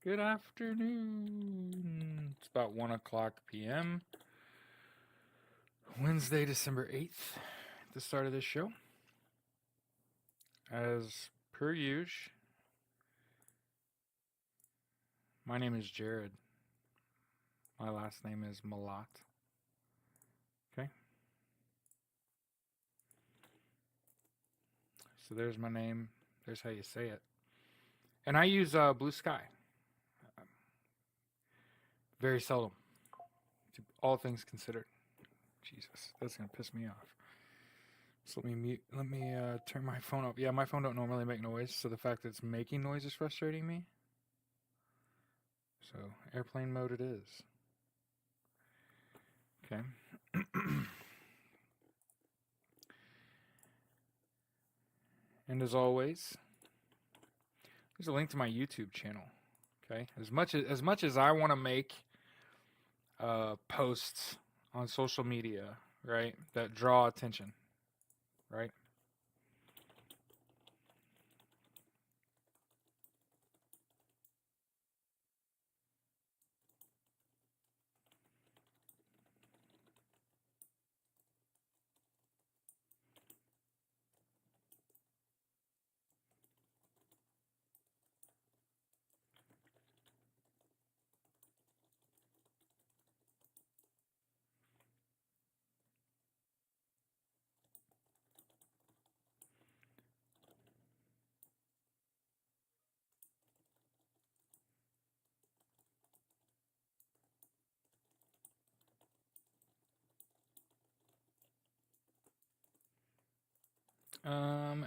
Good afternoon. It's about 1 o'clock p.m. Wednesday, December 8th, at the start of this show. As per usual, my name is Jared. My last name is Malat. Okay? So there's my name. There's how you say it. And I use Blue Sky. Very seldom. All things considered. Jesus, that's going to piss me off. So let me mute. Let me turn my phone up. Yeah, my phone don't normally make noise, so the fact that it's making noise is frustrating me. So airplane mode it is. Okay. And as always, there's a link to my YouTube channel. Okay. As much as I want to make posts on social media, right, that draw attention, right?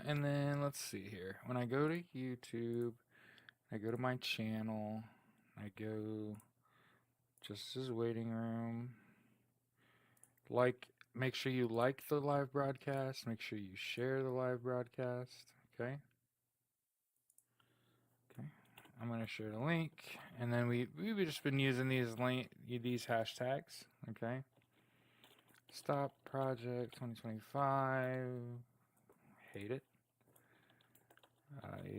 And then let's see here. When I go to YouTube, I go to my channel, I go just as waiting room. Make sure you like the live broadcast. Make sure you share the live broadcast. Okay. Okay. I'm gonna share the link, and then we've just been using these hashtags. Okay. Stop project 2025. Hate it.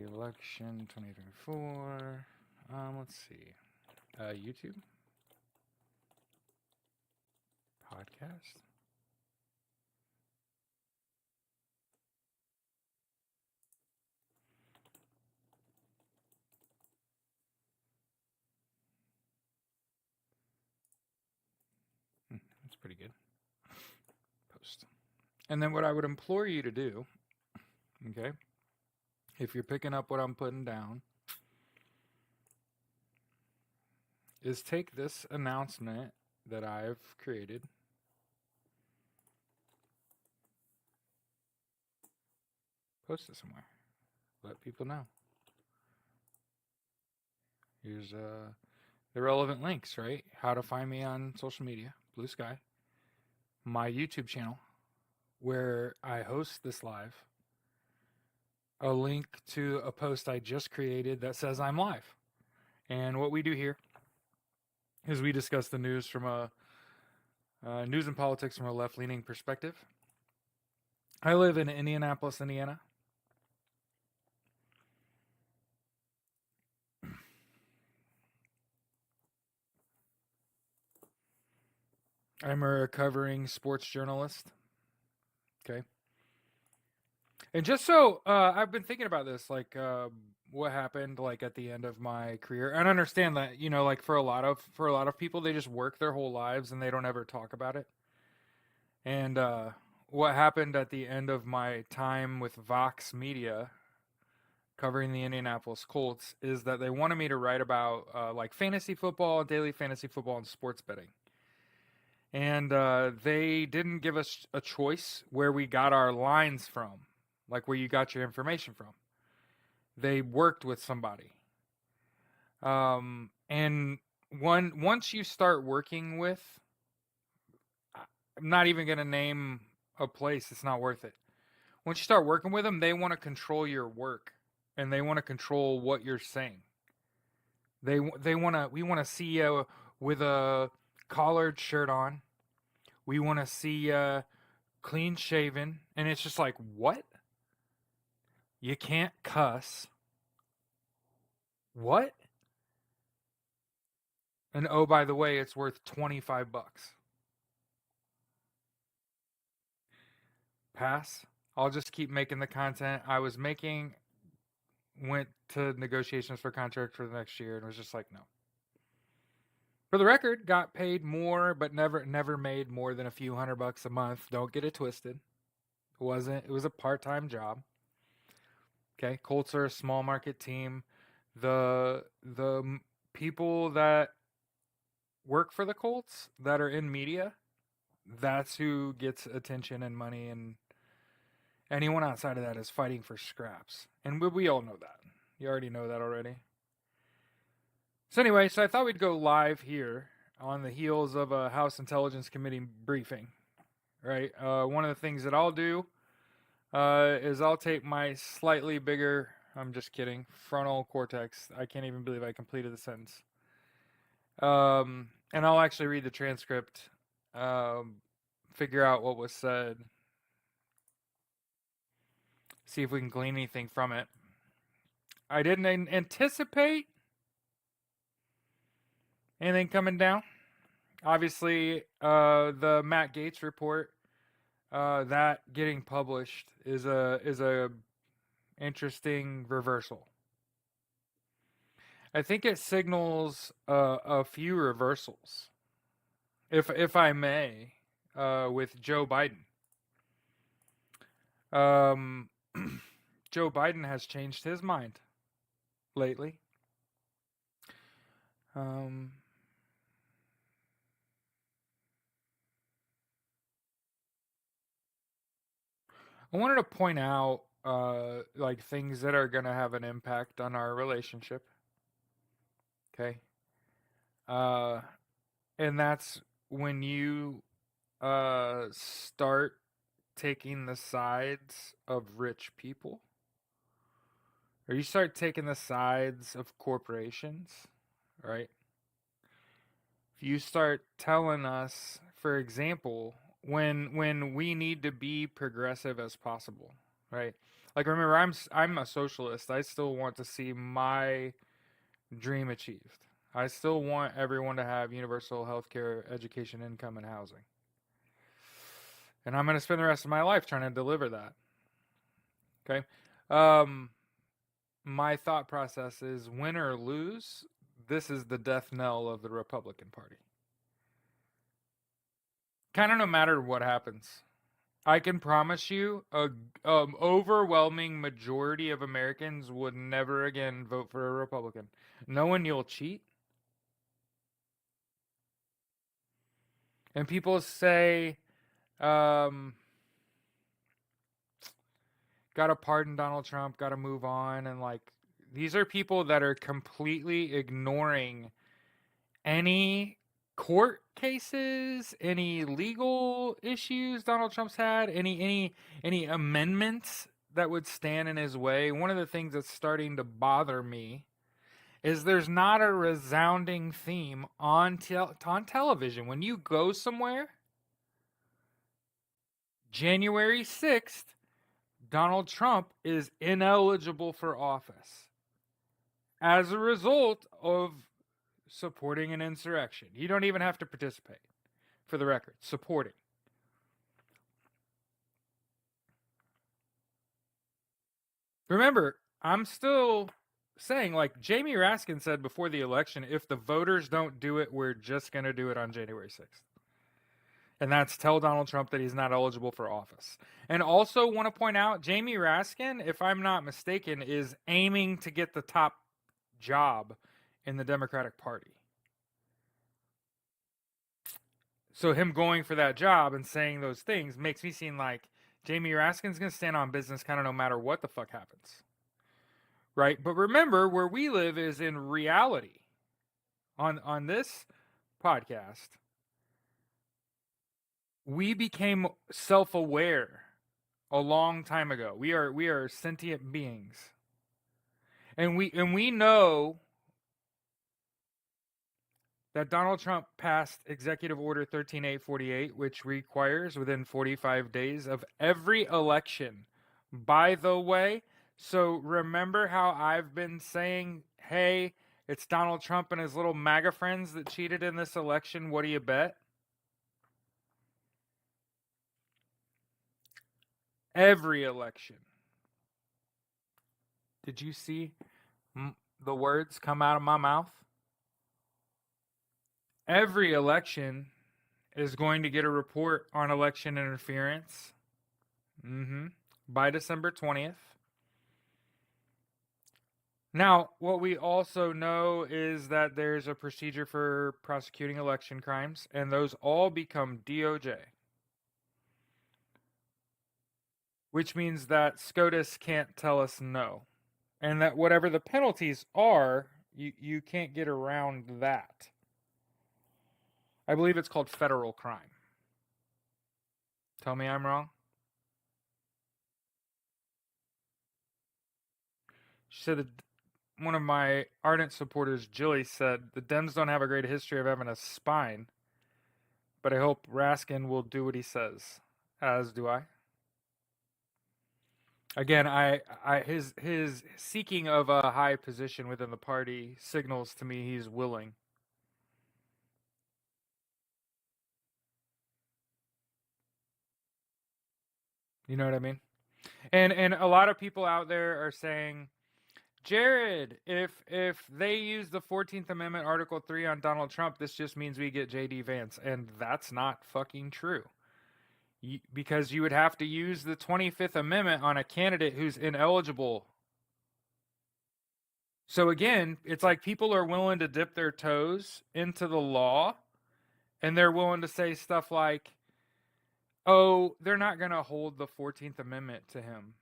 Election 2024. Let's see. YouTube podcast. That's pretty good. Post. And then what I would implore you to do, okay, if you're picking up what I'm putting down, is take this announcement that I've created, post it somewhere, let people know. Here's the relevant links, right? How to find me on social media, Blue Sky, my YouTube channel, where I host this live, a link to a post I just created that says I'm live. And what we do here is we discuss the news from a news and politics from a left-leaning perspective. I live in Indianapolis, Indiana. I'm a recovering sports journalist. Okay. And just so I've been thinking about this, like what happened like at the end of my career. And I understand that, like for a lot of people, they just work their whole lives and they don't ever talk about it. And what happened at the end of my time with Vox Media covering the Indianapolis Colts is that they wanted me to write about like fantasy football, daily fantasy football, and sports betting. And they didn't give us a choice where we got our lines from, like where you got your information from. They worked with somebody. And once you start working with, I'm not even going to name a place, it's not worth it. Once you start working with them, they want to control your work and they want to control what you're saying. We want to see you with a collared shirt on. We want to see you clean shaven, and it's just like, what? You can't cuss. What? And oh, by the way, it's worth $25. Pass. I'll just keep making the content I was making. Went to negotiations for contract for the next year and was just like, no. For the record, got paid more, but never made more than a few $100 a month. Don't get it twisted. It was a part-time job. Okay, Colts are a small market team. The people that work for the Colts that are in media, that's who gets attention and money, and anyone outside of that is fighting for scraps. And we all know that. You already know that already. So anyway, I thought we'd go live here on the heels of a House Intelligence Committee briefing. Right? One of the things that I'll do is I'll take my slightly bigger, I'm just kidding, frontal cortex. I can't even believe I completed the sentence. And I'll actually read the transcript, figure out what was said, see if we can glean anything from it. I didn't anticipate anything coming down. Obviously, the Matt Gaetz report, that getting published is a interesting reversal. I think it signals a few reversals, if I may, with Joe Biden. Joe Biden has changed his mind lately. I wanted to point out like things that are going to have an impact on our relationship. Okay. And that's when you start taking the sides of rich people, or you start taking the sides of corporations, right? If you start telling us, for example, when we need to be progressive as possible, right? Like, remember, I'm a socialist. I still want to see my dream achieved. I still want everyone to have universal health care, education, income, and housing. And I'm going to spend the rest of my life trying to deliver that. Okay? My thought process is, win or lose, this is the death knell of the Republican Party. Kind of no matter what happens. I can promise you a overwhelming majority of Americans would never again vote for a Republican. Knowing you'll cheat. And people say, gotta pardon Donald Trump, gotta move on. And like, these are people that are completely ignoring any court cases, any legal issues Donald Trump's had, any amendments that would stand in his way. One of the things that's starting to bother me is there's not a resounding theme on television. When you go somewhere, January 6th, Donald Trump is ineligible for office as a result of supporting an insurrection. You don't even have to participate, for the record. Supporting. Remember, I'm still saying, like Jamie Raskin said before the election, if the voters don't do it, we're just going to do it on January 6th. And that's tell Donald Trump that he's not eligible for office. And also want to point out, Jamie Raskin, if I'm not mistaken, is aiming to get the top job in the Democratic Party. So him going for that job and saying those things makes me seem like Jamie Raskin's going to stand on business kind of no matter what the fuck happens. Right? But remember, where we live is in reality. On this podcast, we became self-aware a long time ago. We are sentient beings. And we know that Donald Trump passed Executive Order 13848, which requires within 45 days of every election. By the way, so remember how I've been saying, hey, It's Donald Trump and his little MAGA friends that cheated in this election. What do you bet? Every election. Did you see the words come out of my mouth? Every election is going to get a report on election interference by December 20th. Now, what we also know is that there's a procedure for prosecuting election crimes, and those all become DOJ. Which means that SCOTUS can't tell us no. And that whatever the penalties are, you can't get around that. I believe it's called federal crime. Tell me I'm wrong. She said that one of my ardent supporters, Jilly, said the Dems don't have a great history of having a spine, but I hope Raskin will do what he says, as do I. Again, his seeking of a high position within the party signals to me he's willing. You know what I mean? And a lot of people out there are saying, Jared, if they use the 14th Amendment Article 3 on Donald Trump, this just means we get JD Vance, and that's not fucking true. Because you would have to use the 25th Amendment on a candidate who's ineligible. So again, it's like people are willing to dip their toes into the law, and they're willing to say stuff like, oh, they're not going to hold the 14th Amendment to him.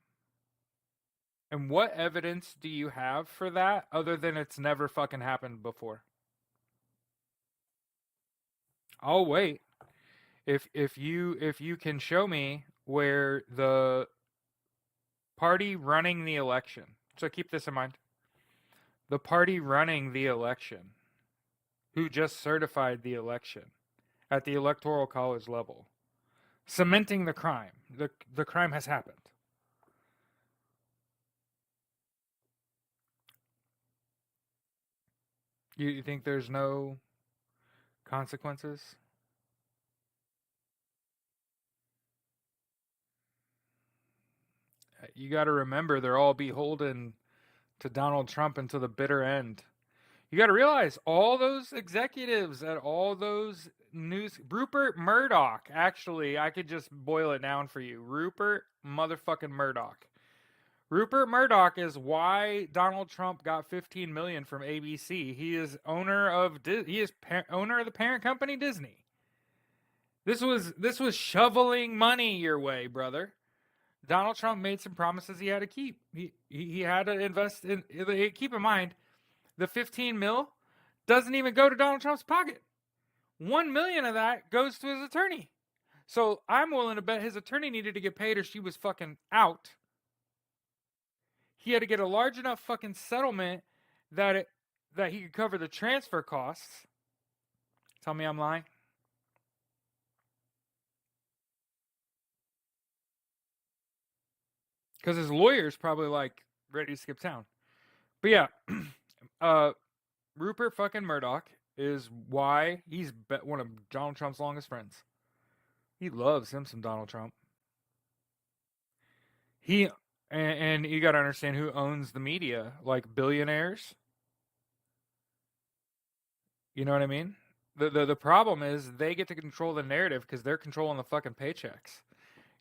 And what evidence do you have for that other than it's never fucking happened before? I'll wait. If you can show me where the party running the election. So keep this in mind. The party running the election, who just certified the election at the Electoral College level, cementing the crime. The crime has happened. You think there's no consequences? You got to remember they're all beholden to Donald Trump until the bitter end. You got to realize all those executives at all those news. Rupert Murdoch, actually, I could just boil it down for you. Rupert motherfucking Murdoch. Rupert Murdoch is why Donald Trump got $15 million from ABC. He is owner of owner of the parent company Disney. This was shoveling money your way, brother. Donald Trump made some promises he had to keep. He had to invest in. Keep in mind, the 15 mil doesn't even go to Donald Trump's pocket. 1 million of that goes to his attorney. So I'm willing to bet his attorney needed to get paid or she was fucking out. He had to get a large enough fucking settlement that he could cover the transfer costs. Tell me I'm lying. Because his lawyer's probably like ready to skip town. But yeah, Rupert fucking Murdoch is why he's one of Donald Trump's longest friends. He loves him some Donald Trump. And you got to understand who owns the media, like billionaires. You know what I mean? The problem is they get to control the narrative because they're controlling the fucking paychecks.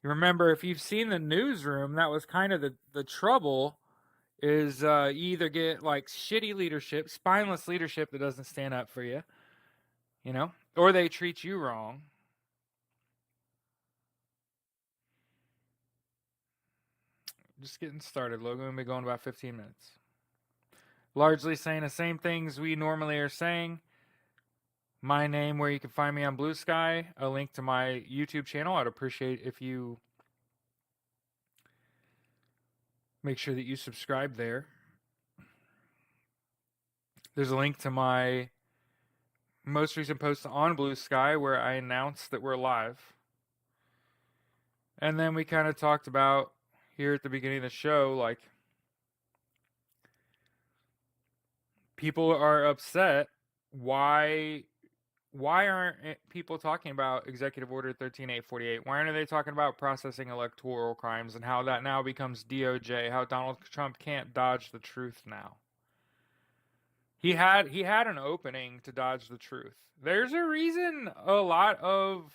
You remember, if you've seen the newsroom, that was kind of the trouble. Is you either get like shitty leadership, spineless leadership that doesn't stand up for you, you know, or they treat you wrong. Just getting started, Logan. We'll be going about 15 minutes. Largely saying the same things we normally are saying. My name, where you can find me on Blue Sky, a link to my YouTube channel. I'd appreciate if you make sure that you subscribe there. There's a link to my most recent post on Blue Sky where I announced that we're live. And then we kind of talked about here at the beginning of the show, like, people are upset. Why aren't people talking about Executive Order 13848? Why aren't they talking about processing electoral crimes and how that now becomes DOJ? How Donald Trump can't dodge the truth now? He had an opening to dodge the truth. There's a reason a lot of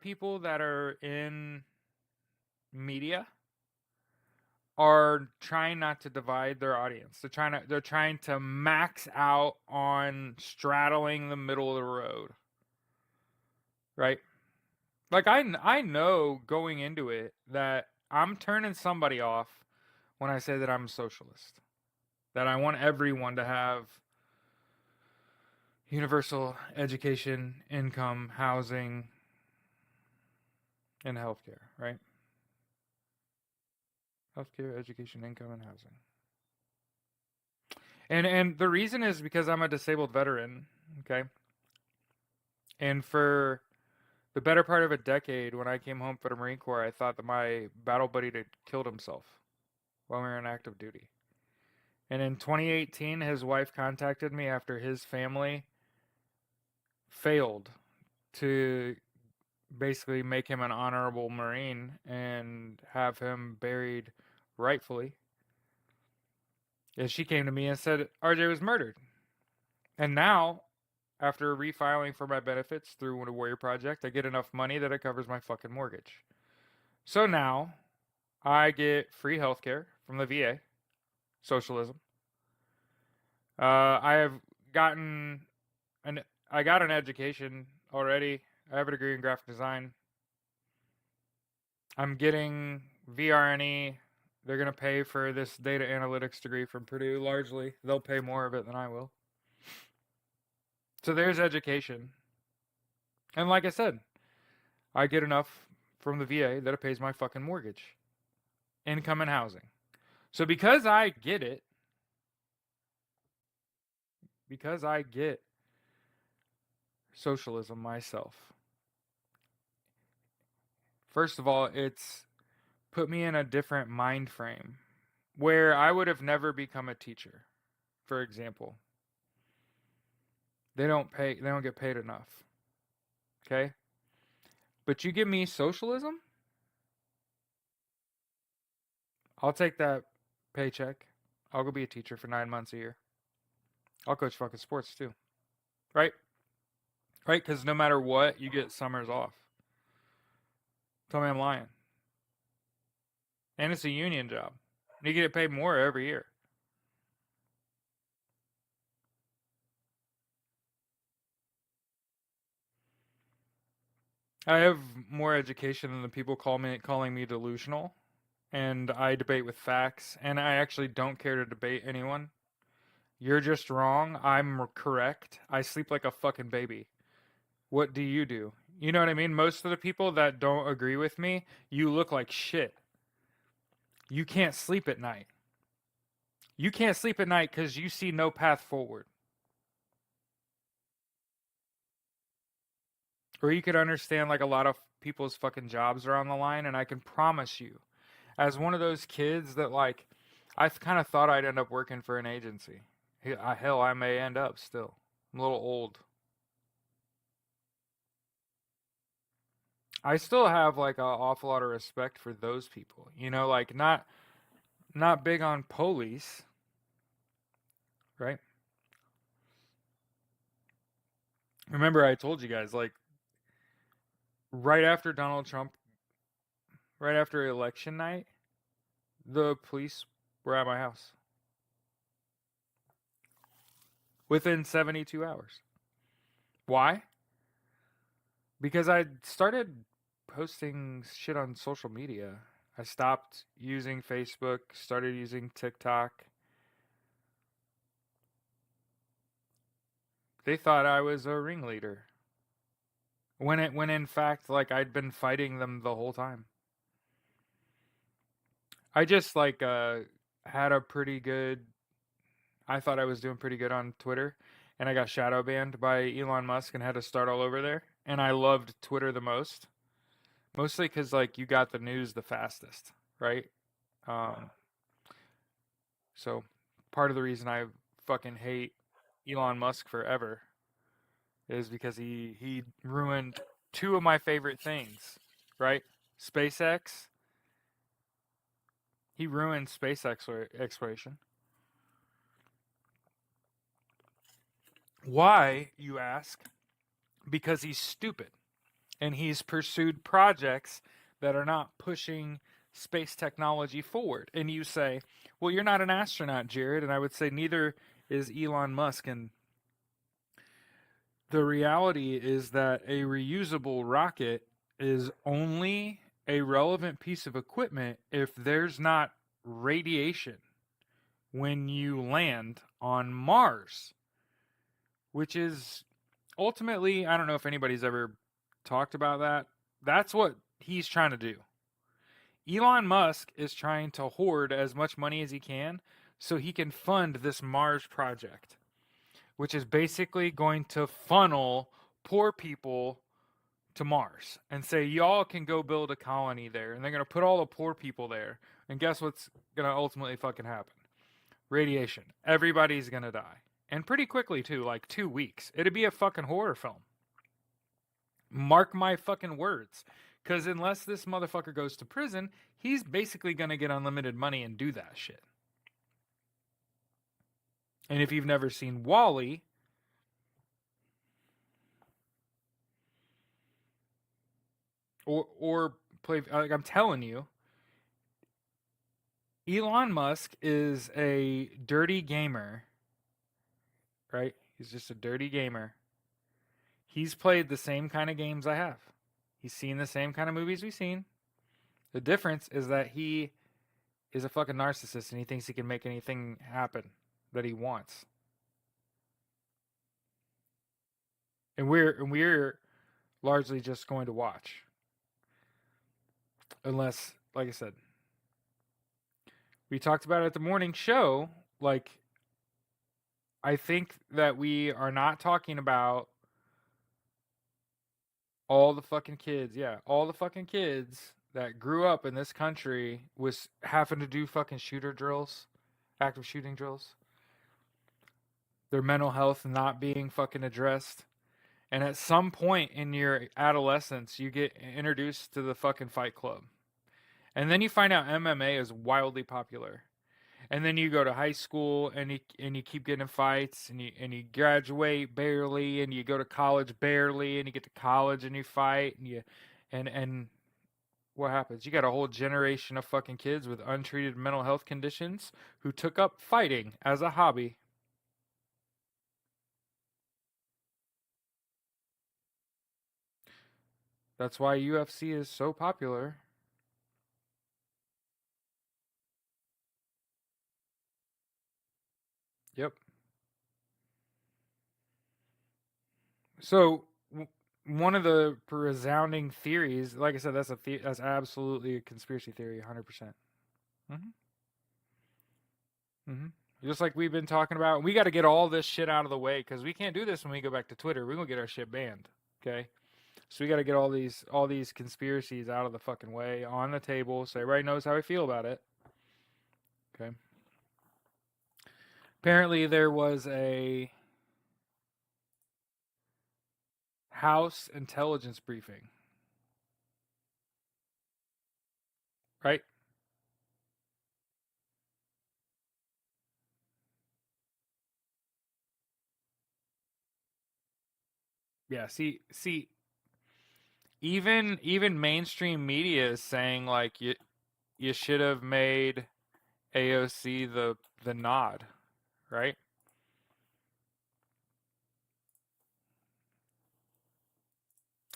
people that are in media are trying not to divide their audience. They're trying to max out on straddling the middle of the road. Right? Like I know going into it that I'm turning somebody off when I say that I'm a socialist. That I want everyone to have universal education, income, housing, and healthcare, right? Healthcare, education, income, and housing. And the reason is because I'm a disabled veteran, okay? And for the better part of a decade, when I came home from the Marine Corps, I thought that my battle buddy had killed himself while we were in active duty. And in 2018, his wife contacted me after his family failed to basically make him an honorable Marine and have him buried rightfully. And she came to me and said RJ was murdered. And now, after refiling for my benefits through the Warrior Project, I get enough money that it covers my fucking mortgage. So now, I get free healthcare from the VA, socialism. I have gotten an I got an education already. I have a degree in graphic design. I'm getting VRNE. They're going to pay for this data analytics degree from Purdue largely. They'll pay more of it than I will. So there's education. And like I said, I get enough from the VA that it pays my fucking mortgage, income, and housing. So because I get socialism myself, first of all, it's put me in a different mind frame where I would have never become a teacher, for example. They don't get paid enough. Okay? But you give me socialism, I'll take that paycheck. I'll go be a teacher for 9 months a year. I'll coach fucking sports too. Right? Right? Because no matter what, you get summers off. Tell me I'm lying. And it's a union job. You get paid more every year. I have more education than the people calling me delusional, and I debate with facts, and I actually don't care to debate anyone. You're just wrong. I'm correct. I sleep like a fucking baby. What do? You know what I mean? Most of the people that don't agree with me, you look like shit. You can't sleep at night. You can't sleep at night because you see no path forward. Or you could understand like a lot of people's fucking jobs are on the line, and I can promise you, as one of those kids that like, I kind of thought I'd end up working for an agency. Hell, I may end up still. I'm a little old. I still have like an awful lot of respect for those people. You know, like not big on police, right? Remember I told you guys like right after Donald Trump, right after election night, the police were at my house within 72 hours. Why? Because I started posting shit on social media. I stopped using Facebook, started using TikTok. They thought I was a ringleader. When in fact like I'd been fighting them the whole time. I just like had a pretty good I thought I was doing pretty good on Twitter, and I got shadow banned by Elon Musk and had to start all over there. And I loved Twitter the most, mostly because like you got the news the fastest, right? Um, so part of the reason I fucking hate Elon Musk forever is because he ruined two of my favorite things, right? SpaceX. He ruined space exploration. Why, you ask? Because he's stupid and he's pursued projects that are not pushing space technology forward. And you say, well, you're not an astronaut, Jared. And I would say, neither is Elon Musk. And the reality is that a reusable rocket is only a relevant piece of equipment if there's not radiation when you land on Mars, which is ultimately, I don't know if anybody's ever talked about that. That's what he's trying to do. Elon Musk is trying to hoard as much money as he can so he can fund this Mars project, which is basically going to funnel poor people to Mars and say, y'all can go build a colony there. And they're going to put all the poor people there. And guess what's going to ultimately fucking happen? Radiation. Everybody's going to die. And pretty quickly, too, like 2 weeks. It'd be a fucking horror film. Mark my fucking words. Because unless this motherfucker goes to prison, he's basically going to get unlimited money and do that shit. And if you've never seen Wall-E, or play, like I'm telling you, Elon Musk is a dirty gamer, right? He's just a dirty gamer. He's played the same kind of games I have. He's seen the same kind of movies we've seen. The difference is that he is a fucking narcissist and he thinks he can make anything happen that he wants. And we're largely just going to watch. Unless, like I said, we talked about it at the morning show, like I think that we are not talking about all the fucking kids, yeah, all the fucking kids that grew up in this country was having to do fucking shooter drills, active shooting drills, their mental health not being fucking addressed. And at some point in your adolescence, you get introduced to the fucking Fight Club. And then you find out MMA is wildly popular. And then you go to high school and you keep getting in fights and you graduate barely and you go to college barely and you get to college and you fight and what happens? You got a whole generation of fucking kids with untreated mental health conditions who took up fighting as a hobby. That's why UFC is so popular. Yep. So one of the resounding theories, like I said, that's absolutely a conspiracy theory, 100%. Mhm. Mhm. Just like we've been talking about, we got to get all this shit out of the way because we can't do this when we go back to Twitter. We're gonna get our shit banned. Okay, so we got to get all these conspiracies out of the fucking way on the table, so everybody knows how I feel about it. Okay. Apparently, there was a House intelligence briefing, right? Yeah. See, even mainstream media is saying like you should have made AOC the nod, right?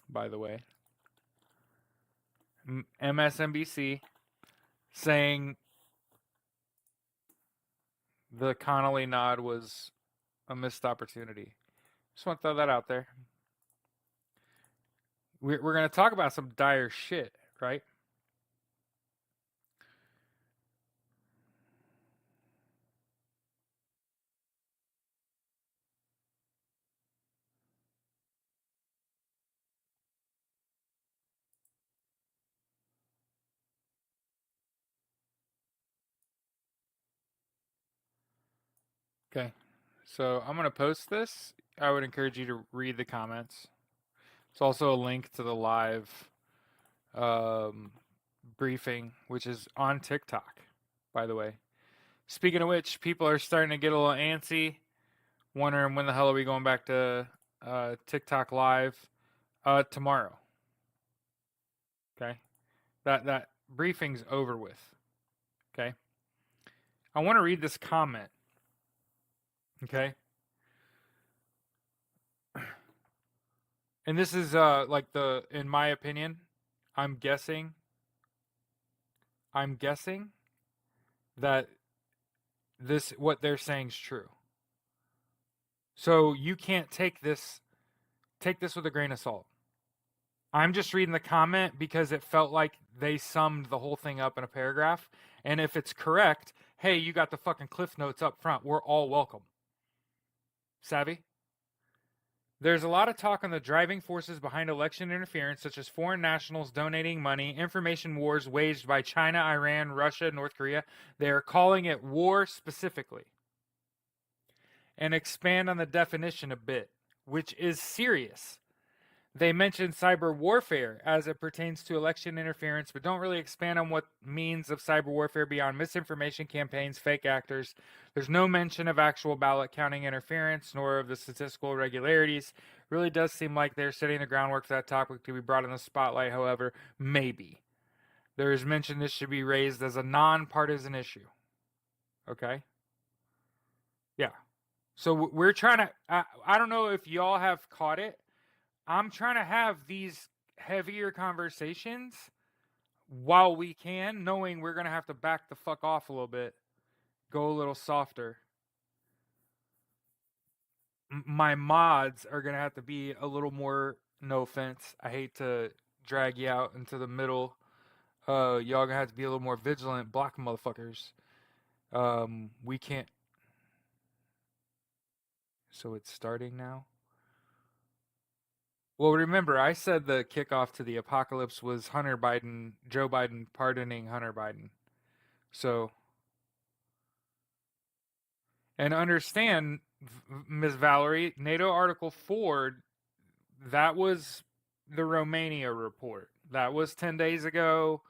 By the way, MSNBC saying the Connolly nod was a missed opportunity. Just want to throw that out there. We're going to talk about some dire shit, right? Okay. So I'm going to post this. I would encourage you to read the comments. It's also a link to the live um, briefing, which is on TikTok, by the way. Speaking of which, people are starting to get a little antsy, wondering when the hell are we going back to TikTok live tomorrow. Okay, that briefing's over with. Okay, I want to read this comment. Okay, and this is like in my opinion, I'm guessing that what they're saying is true. So you can't take this with a grain of salt. I'm just reading the comment because it felt like they summed the whole thing up in a paragraph. And if it's correct, hey, you got the fucking cliff notes up front. We're all welcome. Savvy? There's a lot of talk on the driving forces behind election interference, such as foreign nationals donating money, information wars waged by China, Iran, Russia, North Korea. They are calling it war specifically. And expand on the definition a bit, which is serious. They mention cyber warfare as it pertains to election interference, but don't really expand on what means of cyber warfare beyond misinformation campaigns, fake actors. There's no mention of actual ballot counting interference, nor of the statistical irregularities. It really does seem like they're setting the groundwork for that topic to be brought in the spotlight, however, maybe. There is mention this should be raised as a nonpartisan issue. Okay? Yeah. So we're trying to, I don't know if y'all have caught it. I'm trying to have these heavier conversations while we can, knowing we're going to have to back the fuck off a little bit, go a little softer. My mods are going to have to be a little more, no offense, I hate to drag you out into the middle. Y'all going to have to be a little more vigilant, block motherfuckers. We can't. So it's starting now? Well, remember, I said the kickoff to the apocalypse was Joe Biden pardoning Hunter Biden. So, and understand, Ms. Valerie, NATO Article 4, that was the Romania report. That was 10 days ago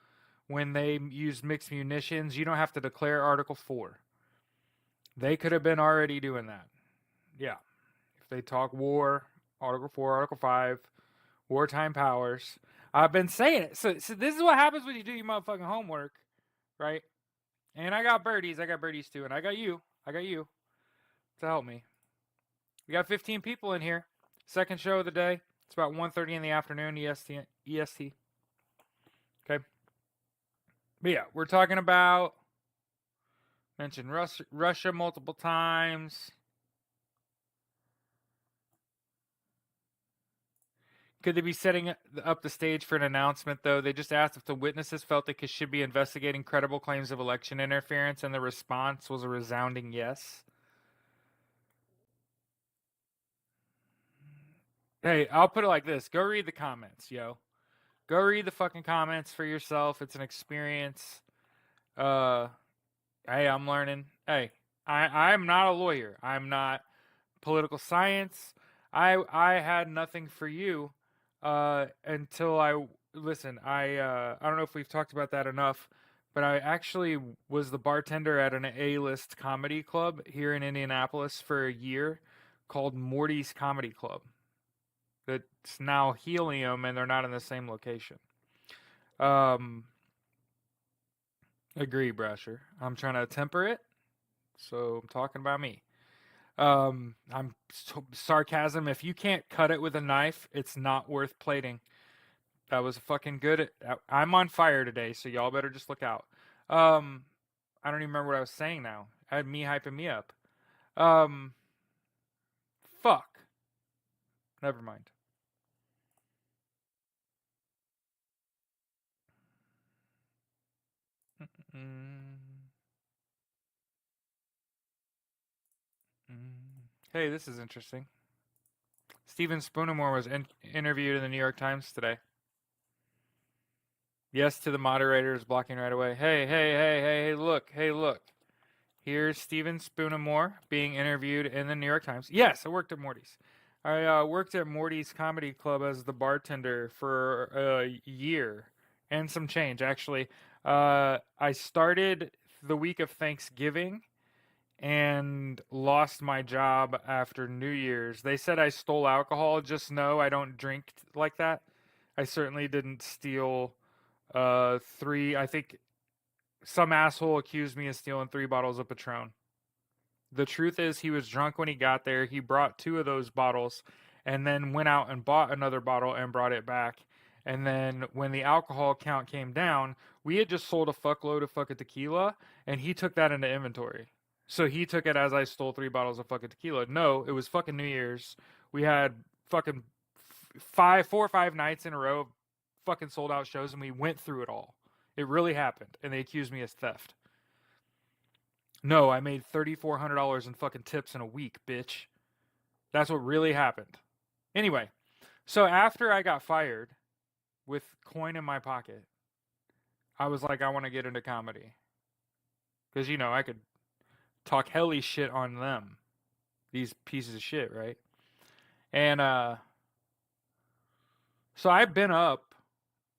when they used mixed munitions. You don't have to declare Article 4. They could have been already doing that. Yeah. If they talk war, Article 4, Article 5, wartime powers. I've been saying it. So this is what happens when you do your motherfucking homework, right? And I got birdies. I got birdies too. And I got you to help me. We got 15 people in here. Second show of the day. It's about 1:30 in the afternoon EST. Okay. But yeah, we're talking about mentioned Russia multiple times. Could they be setting up the stage for an announcement, though? They just asked if the witnesses felt they should be investigating credible claims of election interference, and the response was a resounding yes. Hey, I'll put it like this. Go read the comments, yo. Go read the fucking comments for yourself. It's an experience. Hey, I'm learning. Hey, I'm not a lawyer. I'm not political science. I had nothing for you until I listen. I don't know if we've talked about that enough, but I actually was the bartender at an A-list comedy club here in Indianapolis for a year called Morty's Comedy Club. That's now Helium, and they're not in the same location. Agree, Brasher. I'm trying to temper it, so I'm talking about me. I'm sarcasm. If you can't cut it with a knife, it's not worth plating. That was fucking good. I'm on fire today, so y'all better just look out. I don't even remember what I was saying now. I had me hyping me up. Fuck. Never mind. Hey, this is interesting. Stephen Spoonemore was interviewed in the New York Times today. Yes to the moderators blocking right away. Hey, look. Here's Steven Spoonamore being interviewed in the New York Times. Yes, I worked at Morty's. I worked at Morty's Comedy Club as the bartender for a year and some change, actually. I started the week of Thanksgiving and lost my job after New Year's. They said I stole alcohol. Just know I don't drink like that. I certainly didn't steal three. I think some asshole accused me of stealing 3 bottles of Patron. The truth is, he was drunk when he got there. He brought 2 of those bottles and then went out and bought another bottle and brought it back. And then when the alcohol count came down, we had just sold a fuckload of fucking tequila, and he took that into inventory. So he took it as I stole 3 bottles of fucking tequila. No, it was fucking New Year's. We had fucking 4 or 5 nights in a row, of fucking sold out shows, and we went through it all. It really happened, and they accused me of theft. No, I made $3,400 in fucking tips in a week, bitch. That's what really happened. Anyway, so after I got fired with coin in my pocket, I was like, I want to get into comedy. Because, I could talk helly shit on them. These pieces of shit, right? And, so I've been up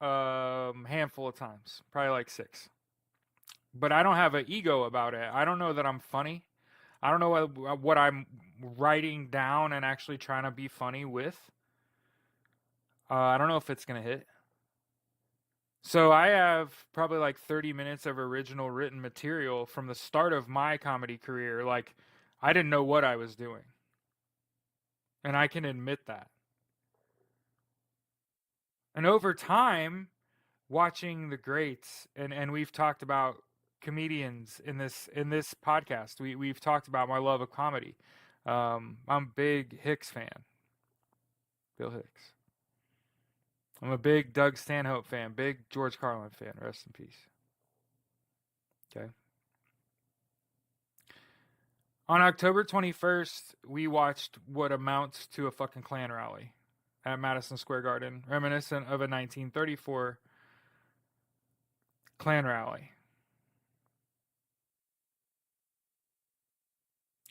handful of times, probably like 6. But I don't have an ego about it. I don't know that I'm funny. I don't know what I'm writing down and actually trying to be funny with. I don't know if it's going to hit. So I have probably like 30 minutes of original written material from the start of my comedy career. Like, I didn't know what I was doing. And I can admit that. And over time, watching the greats, and we've talked about comedians in this podcast. We've talked about my love of comedy. I'm a big Hicks fan, Bill Hicks. I'm a big Doug Stanhope fan, big George Carlin fan. Rest in peace. Okay. On October 21st, we watched what amounts to a fucking Klan rally at Madison Square Garden, reminiscent of a 1934 Klan rally.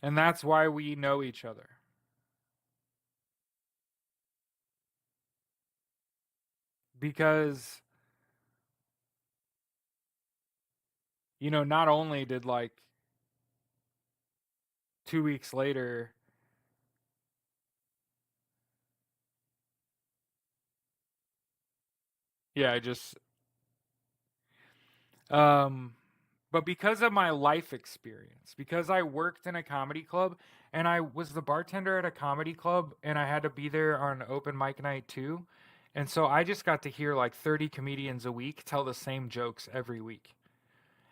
And that's why we know each other. Because, not only did like 2 weeks later, yeah, I just, um, but because of my life experience, because I worked in a comedy club and I was the bartender at a comedy club and I had to be there on open mic night too. And so I just got to hear like 30 comedians a week tell the same jokes every week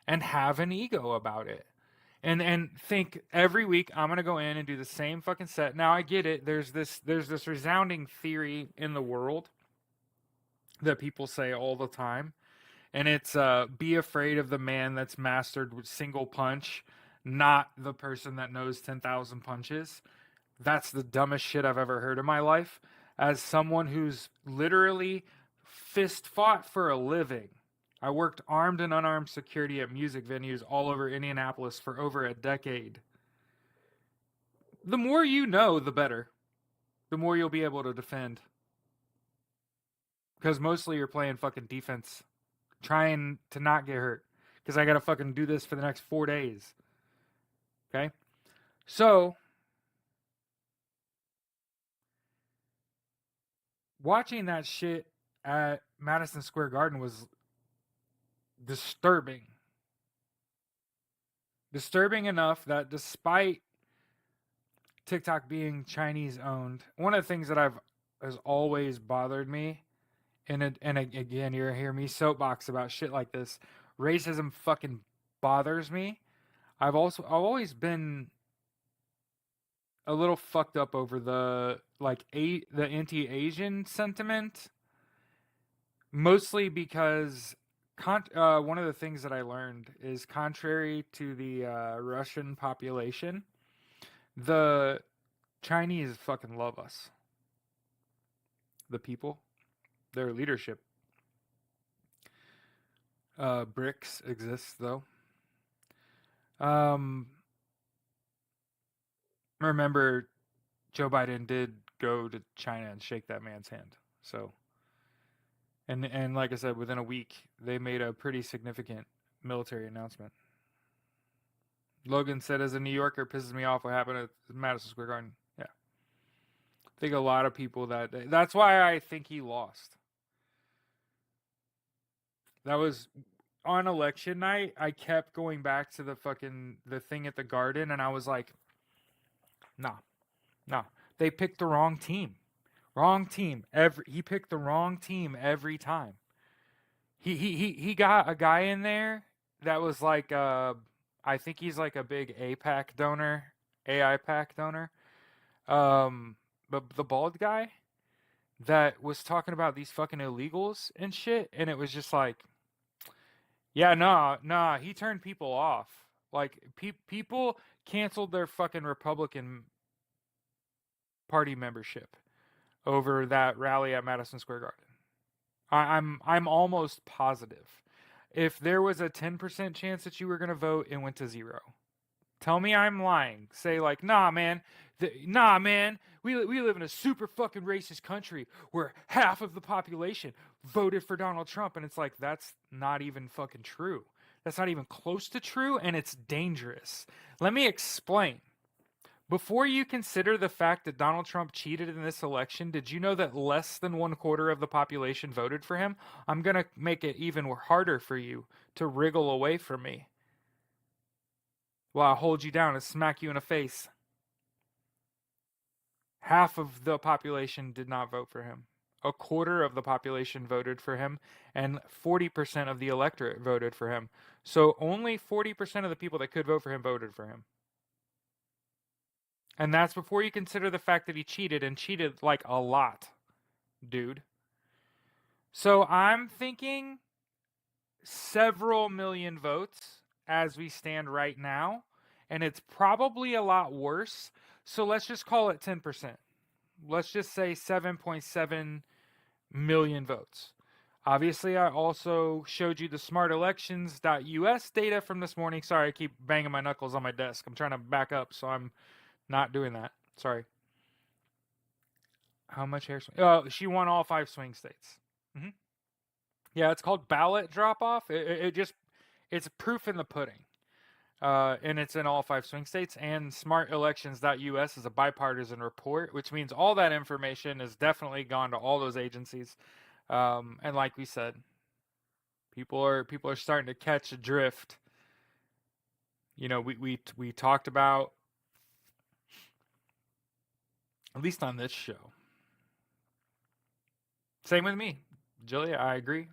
and have an ego about it. And think every week I'm going to go in and do the same fucking set. Now I get it. There's this resounding theory in the world that people say all the time, and it's be afraid of the man that's mastered with single punch, not the person that knows 10,000 punches. That's the dumbest shit I've ever heard in my life. As someone who's literally fist fought for a living, I worked armed and unarmed security at music venues all over Indianapolis for over a decade. The more you know, the better. The more you'll be able to defend. Because mostly you're playing fucking defense, trying to not get hurt. Because I gotta fucking do this for the next 4 days. Okay? So, watching that shit at Madison Square Garden was disturbing. Disturbing enough that despite TikTok being Chinese owned, one of the things that has always bothered me, and again, you're hear me soapbox about shit like this. Racism fucking bothers me. I've always been a little fucked up over the anti-Asian sentiment, mostly because one of the things that I learned is contrary to the Russian population, the Chinese fucking love us. The people, their leadership. BRICS exists though. Um, remember, Joe Biden did go to China and shake that man's hand. So, and like I said, within a week, they made a pretty significant military announcement. Logan said, "As a New Yorker, it pisses me off what happened at Madison Square Garden." Yeah, I think a lot of people that day. That's why I think he lost. That was on election night. I kept going back to the thing at the Garden, and I was like, "Nah, nah." They picked the wrong team. Wrong team. He picked the wrong team every time. He got a guy in there that was like I think he's like a big APAC donor, AIPAC donor. The bald guy that was talking about these fucking illegals and shit, and it was just like, yeah, nah, he turned people off. Like people canceled their fucking Republican Party membership over that rally at Madison Square Garden. I'm almost positive. If there was a 10% chance that you were gonna vote, it went to zero. Tell me I'm lying. Say like, nah, man, nah, man. We live in a super fucking racist country where half of the population voted for Donald Trump, and it's like that's not even fucking true. That's not even close to true, and it's dangerous. Let me explain. Before you consider the fact that Donald Trump cheated in this election, did you know that less than 1/4 of the population voted for him? I'm going to make it even harder for you to wriggle away from me while I hold you down and smack you in the face. Half of the population did not vote for him. 1/4 of the population voted for him, and 40% of the electorate voted for him. So only 40% of the people that could vote for him voted for him. And that's before you consider the fact that he cheated and cheated like a lot, dude. So I'm thinking several million votes as we stand right now, and it's probably a lot worse. So let's just call it 10%. Let's just say 7.7 million votes. Obviously, I also showed you the smartelections.us data from this morning. Sorry, I keep banging my knuckles on my desk. I'm trying to back up, so I'm not doing that. Sorry. How much hair swing? Oh, she won all 5 swing states. Mm-hmm. Yeah, it's called ballot drop off. It just it's proof in the pudding. And it's in all 5 swing states. And smartelections.us is a bipartisan report, which means all that information has definitely gone to all those agencies. And like we said, people are starting to catch a drift. You know, we talked about, at least on this show. Same with me, Julia. I agree.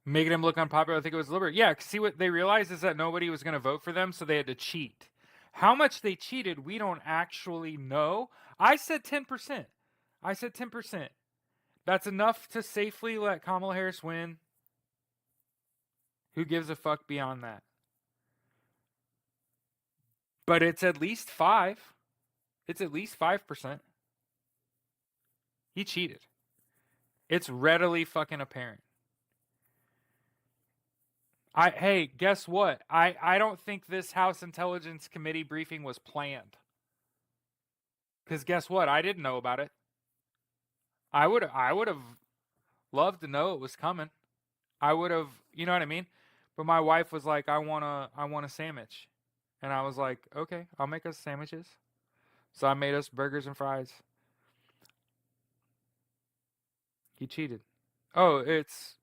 Making him look unpopular. I think it was deliberate. Yeah, see what they realized is that nobody was going to vote for them, so they had to cheat. How much they cheated, we don't actually know. I said 10%. I said 10%. That's enough to safely let Kamala Harris win. Who gives a fuck beyond that? But it's at least 5. It's at least 5%. He cheated. It's readily fucking apparent. Hey, guess what? I don't think this House Intelligence Committee briefing was planned. Cuz guess what? I didn't know about it. I would have loved to know it was coming. I would have, you know what I mean? But my wife was like, I want a sandwich." And I was like, "Okay, I'll make us sandwiches." So I made us burgers and fries. He cheated. Oh, it's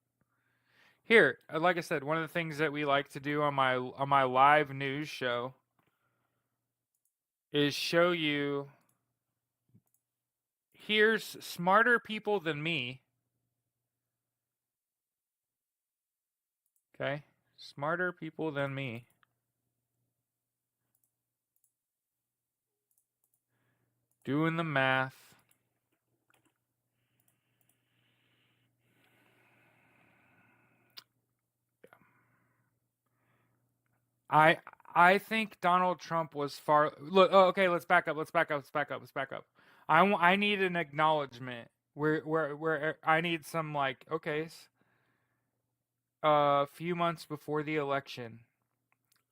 here. Like I said, one of the things that we like to do on my live news show is show you, here's smarter people than me. Okay? Smarter people than me. Doing the math. I think Donald Trump was far. Look, oh, okay, let's back up. Let's back up. Let's back up. Let's back up. I need an acknowledgement where I need some like, okay, a few months before the election,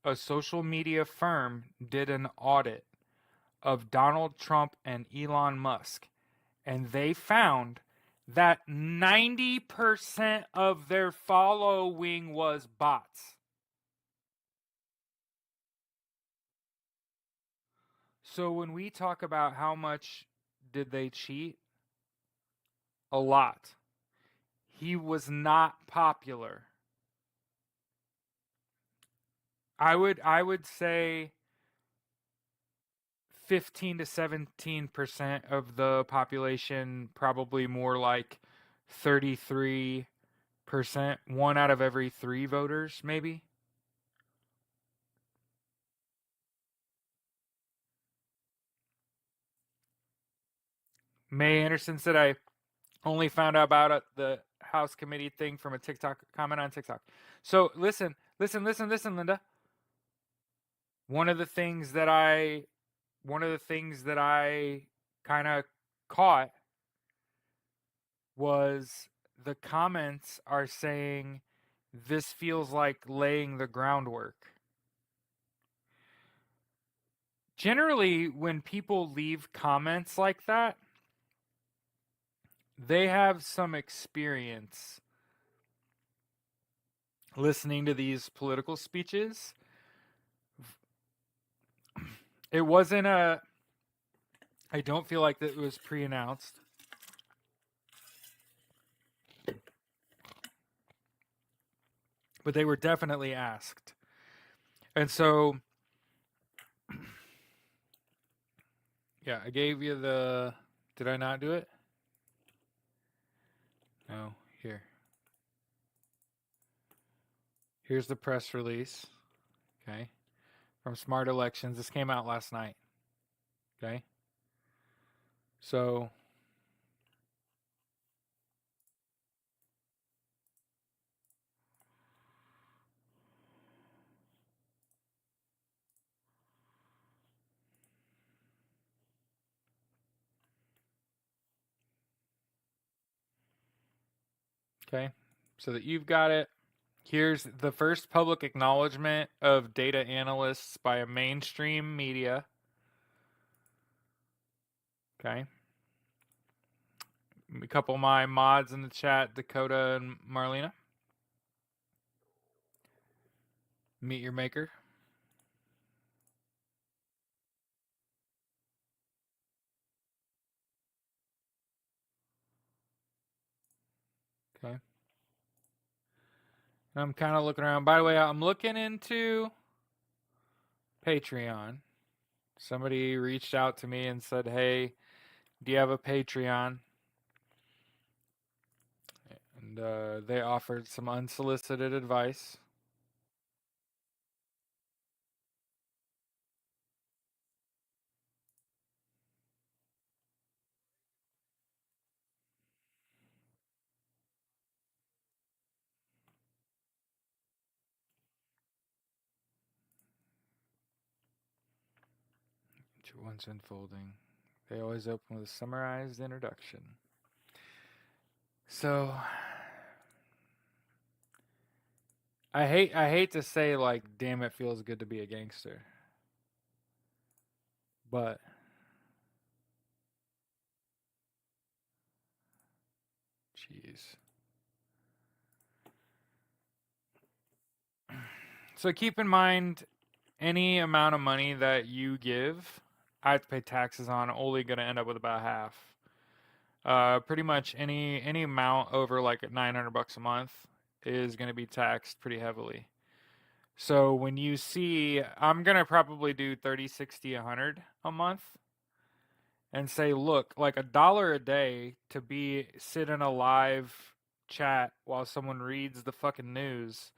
a social media firm did an audit of Donald Trump and Elon Musk, and they found that 90% of their following was bots. So when we talk about how much did they cheat, a lot. He was not popular. I would say 15 to 17% of the population, probably more like 33%, one out of every 3 voters maybe. May Anderson said I only found out about the House committee thing from a TikTok comment on TikTok. So listen, Linda. One of the things that I kind of caught was the comments are saying this feels like laying the groundwork. Generally, when people leave comments like that, they have some experience listening to these political speeches. It wasn't a, I don't feel like that it was pre announced. But they were definitely asked. And so, yeah, I gave you the. Did I not do it? No, here. Here's the press release. Okay. From Smart Elections. This came out last night. Okay. So, okay. So that you've got it. Here's the first public acknowledgement of data analysts by a mainstream media. Okay. A couple of my mods in the chat, Dakota and Marlena. Meet your maker. Okay. And I'm kind of looking around. By the way, I'm looking into Patreon. Somebody reached out to me and said, "Hey, do you have a Patreon?" And they offered some unsolicited advice. One's unfolding. They always open with a summarized introduction. So I hate to say like, damn, it feels good to be a gangster, but jeez. So keep in mind, any amount of money that you give, I have to pay taxes on. Only going to end up with about half. Pretty much any amount over like $900 a month is going to be taxed pretty heavily. So when you see, I'm gonna probably do 30, 60, 100 a month, and say, look, like $1 a day to be sit in a live chat while someone reads the fucking news,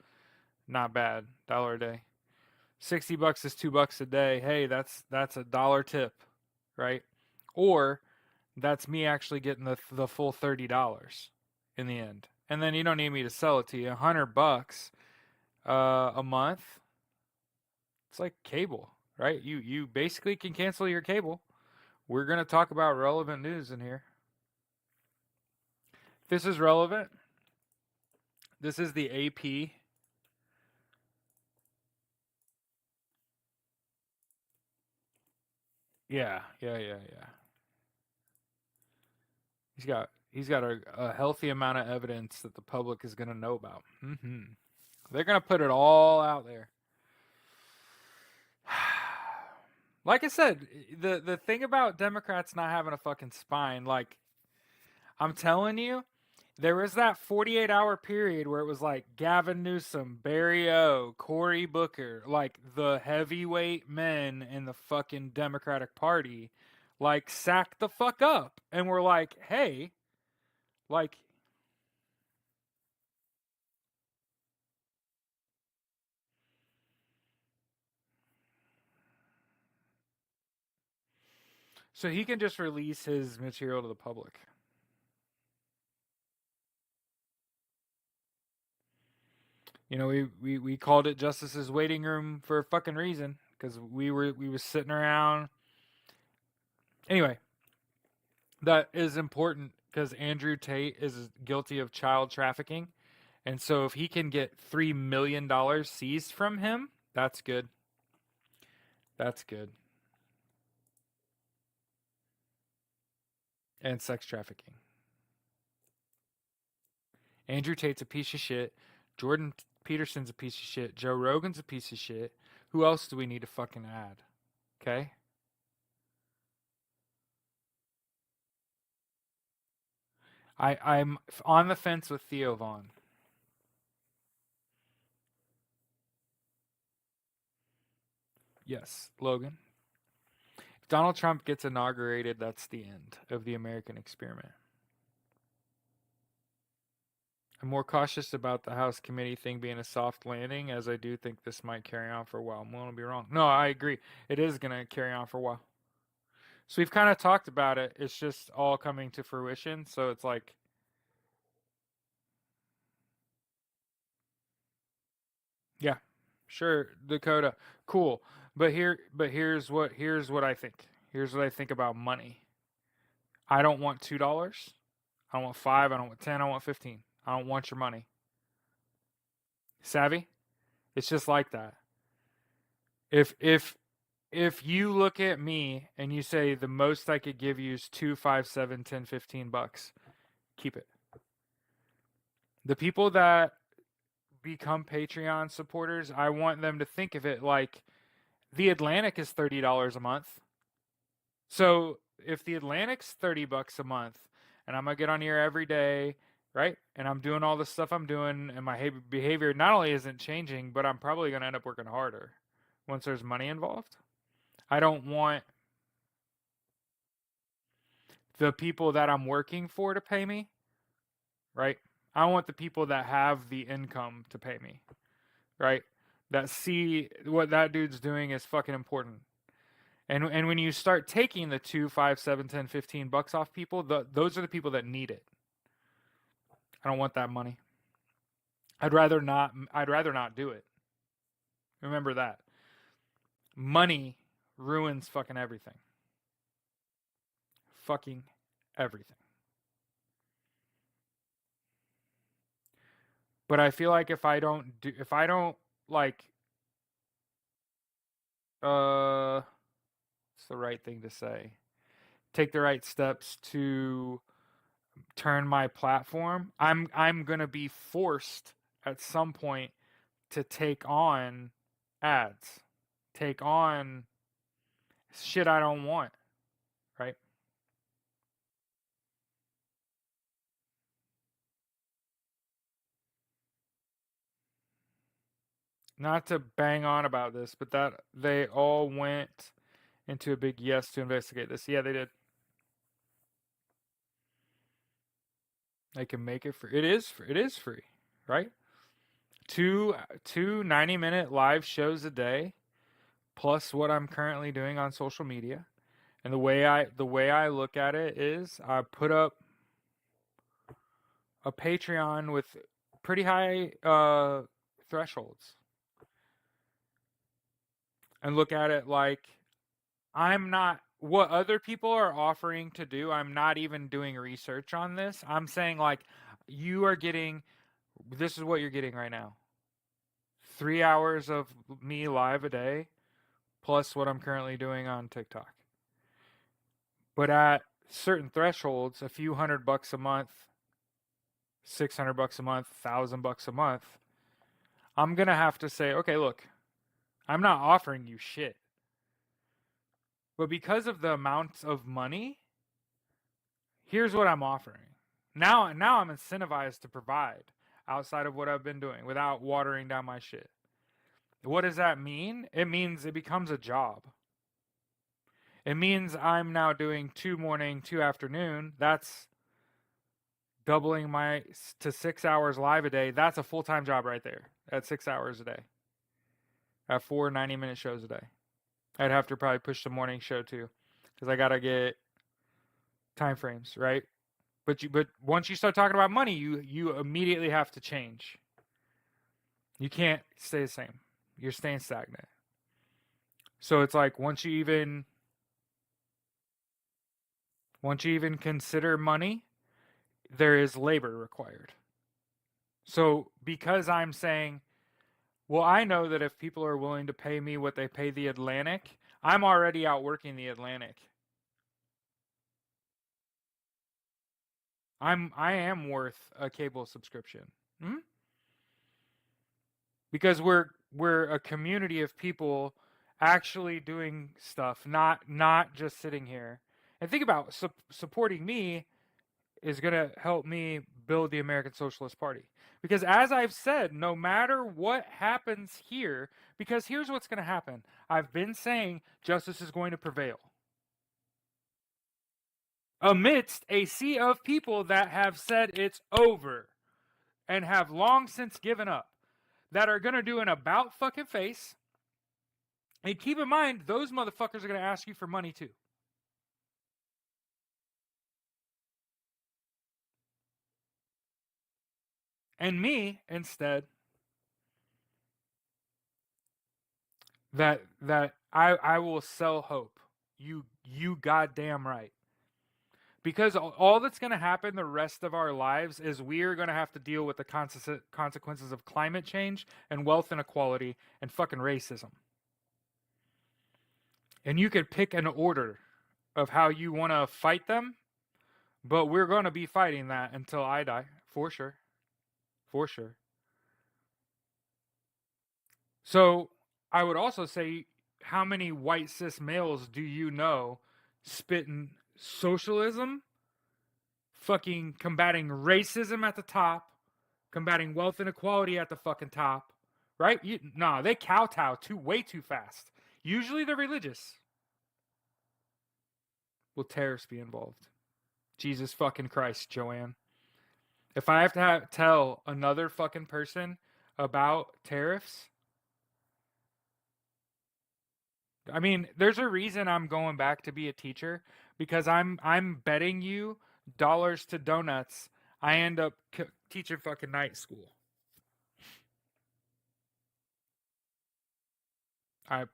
not bad. $1 a day. $60 is $2 a day. Hey, that's $1 tip, right? Or that's me actually getting the full $30 in the end. And then you don't need me to sell it to you. $100 a month. It's like cable, right? You basically can cancel your cable. We're gonna talk about relevant news in here. This is relevant. This is the AP Yeah, yeah, yeah, yeah. He's got a healthy amount of evidence that the public is gonna know about. They're gonna put it all out there. Like I said, the thing about Democrats not having a fucking spine, like I'm telling you, there was that 48-hour period where it was like Gavin Newsom, Barry O, Cory Booker, like the heavyweight men in the fucking Democratic Party, like sacked the fuck up and were like, hey, like, so he can just release his material to the public. You know, we called it Justice's waiting room for a fucking reason because we was sitting around. Anyway, that is important because Andrew Tate is guilty of child trafficking, and so if he can get $3 million seized from him, that's good. That's good. And sex trafficking. Andrew Tate's a piece of shit. Jordan Peterson's a piece of shit. Joe Rogan's a piece of shit. Who else do we need to fucking add? Okay. I'm on the fence with Theo Vaughn. Yes, Logan. If Donald Trump gets inaugurated, that's the end of the American experiment. I'm more cautious about the House committee thing being a soft landing, as I do think this might carry on for a while. I'm going to be wrong. No, I agree. It is going to carry on for a while. So we've kind of talked about it. It's just all coming to fruition. So it's like, yeah, sure, Dakota, cool. But here's what I think. Here's what I think about money. I don't want $2. I don't want five. I don't want 10. I don't want 15. I don't want your money. Savvy? It's just like that. If you look at me and you say the most I could give you is 2, 5, 7, 10, $15, keep it. The people that become Patreon supporters, I want them to think of it like the Atlantic is $30 a month. So if the Atlantic's $30 a month and I'm gonna get on here every day, right? And I'm doing all the stuff I'm doing and my behavior not only isn't changing, but I'm probably gonna end up working harder once there's money involved. I don't want the people that I'm working for to pay me, right? I want the people that have the income to pay me, right? That see what that dude's doing is fucking important. And when you start taking the 2, 5, 7, 10, $15 off people, those are the people that need it. I don't want that money. I'd rather not do it. Remember that. Money ruins fucking everything. Fucking everything. But I feel like if I don't like what's the right thing to say? Take the right steps to turn my platform, I'm going to be forced at some point to take on ads. Take on shit I don't want, right? Not to bang on about this, but that they all went into a big yes to investigate this. Yeah, they did. They can make it free. It is free, right? Two 90-minute live shows a day plus what I'm currently doing on social media. And the way I look at it is I put up a Patreon with pretty high thresholds and look at it like I'm not what other people are offering to do. I'm not even doing research on this. I'm saying like you are getting this is what you're getting right now. 3 hours of me live a day plus what I'm currently doing on TikTok. But at certain thresholds, a few $100 a month, $600 a month, $1,000 a month, I'm going to have to say, okay, look, I'm not offering you shit. But because of the amount of money, here's what I'm offering. Now I'm incentivized to provide outside of what I've been doing without watering down my shit. What does that mean? It means it becomes a job. It means I'm now doing 2 morning, 2 afternoon. That's doubling my to 6 hours live a day. That's a full-time job right there at 6 hours a day. At 4 90-minute shows a day. I'd have to probably push the morning show too, because I gotta get time frames right. But once you start talking about money, you immediately have to change. You can't stay the same. You're staying stagnant. So it's like once you even consider money, there is labor required. So because I'm saying, well, I know that if people are willing to pay me what they pay the Atlantic, I'm already outworking the Atlantic. I am worth a cable subscription. Hmm? Because we're a community of people actually doing stuff, not just sitting here. And think about supporting me is going to help me build the American Socialist Party. Because as I've said, no matter what happens here, because here's what's going to happen. I've been saying justice is going to prevail amidst a sea of people that have said it's over and have long since given up, that are going to do an about fucking face. And keep in mind, those motherfuckers are going to ask you for money too. And me, instead, that I will sell hope. You goddamn right. Because all that's going to happen the rest of our lives is we are going to have to deal with the consequences of climate change and wealth inequality and fucking racism. And you could pick an order of how you want to fight them, but we're going to be fighting that until I die, for sure. For sure. So I would also say, how many white cis males do you know spitting socialism, fucking combating racism at the top, combating wealth inequality at the fucking top, right? They kowtow way too fast. Usually they're religious. Will tariffs be involved? Jesus fucking Christ, Joanne. If I have to tell another fucking person about tariffs, I mean, there's a reason I'm going back to be a teacher, because I'm betting you dollars to donuts I end up teaching fucking night school. I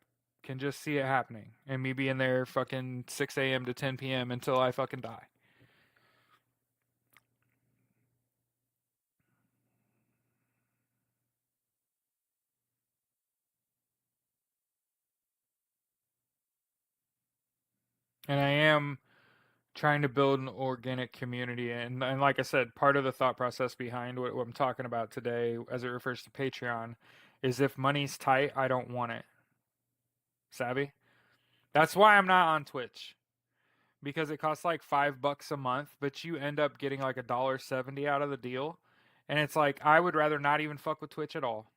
can just see it happening, and me being there fucking 6 a.m. to 10 p.m. until I fucking die. And I am trying to build an organic community, and like I said, part of the thought process behind what I'm talking about today as it refers to Patreon is, if money's tight, I don't want it. Savvy? That's why I'm not on Twitch, because it costs like $5 a month, but you end up getting like $1.70 out of the deal. And it's like, I would rather not even fuck with Twitch at all.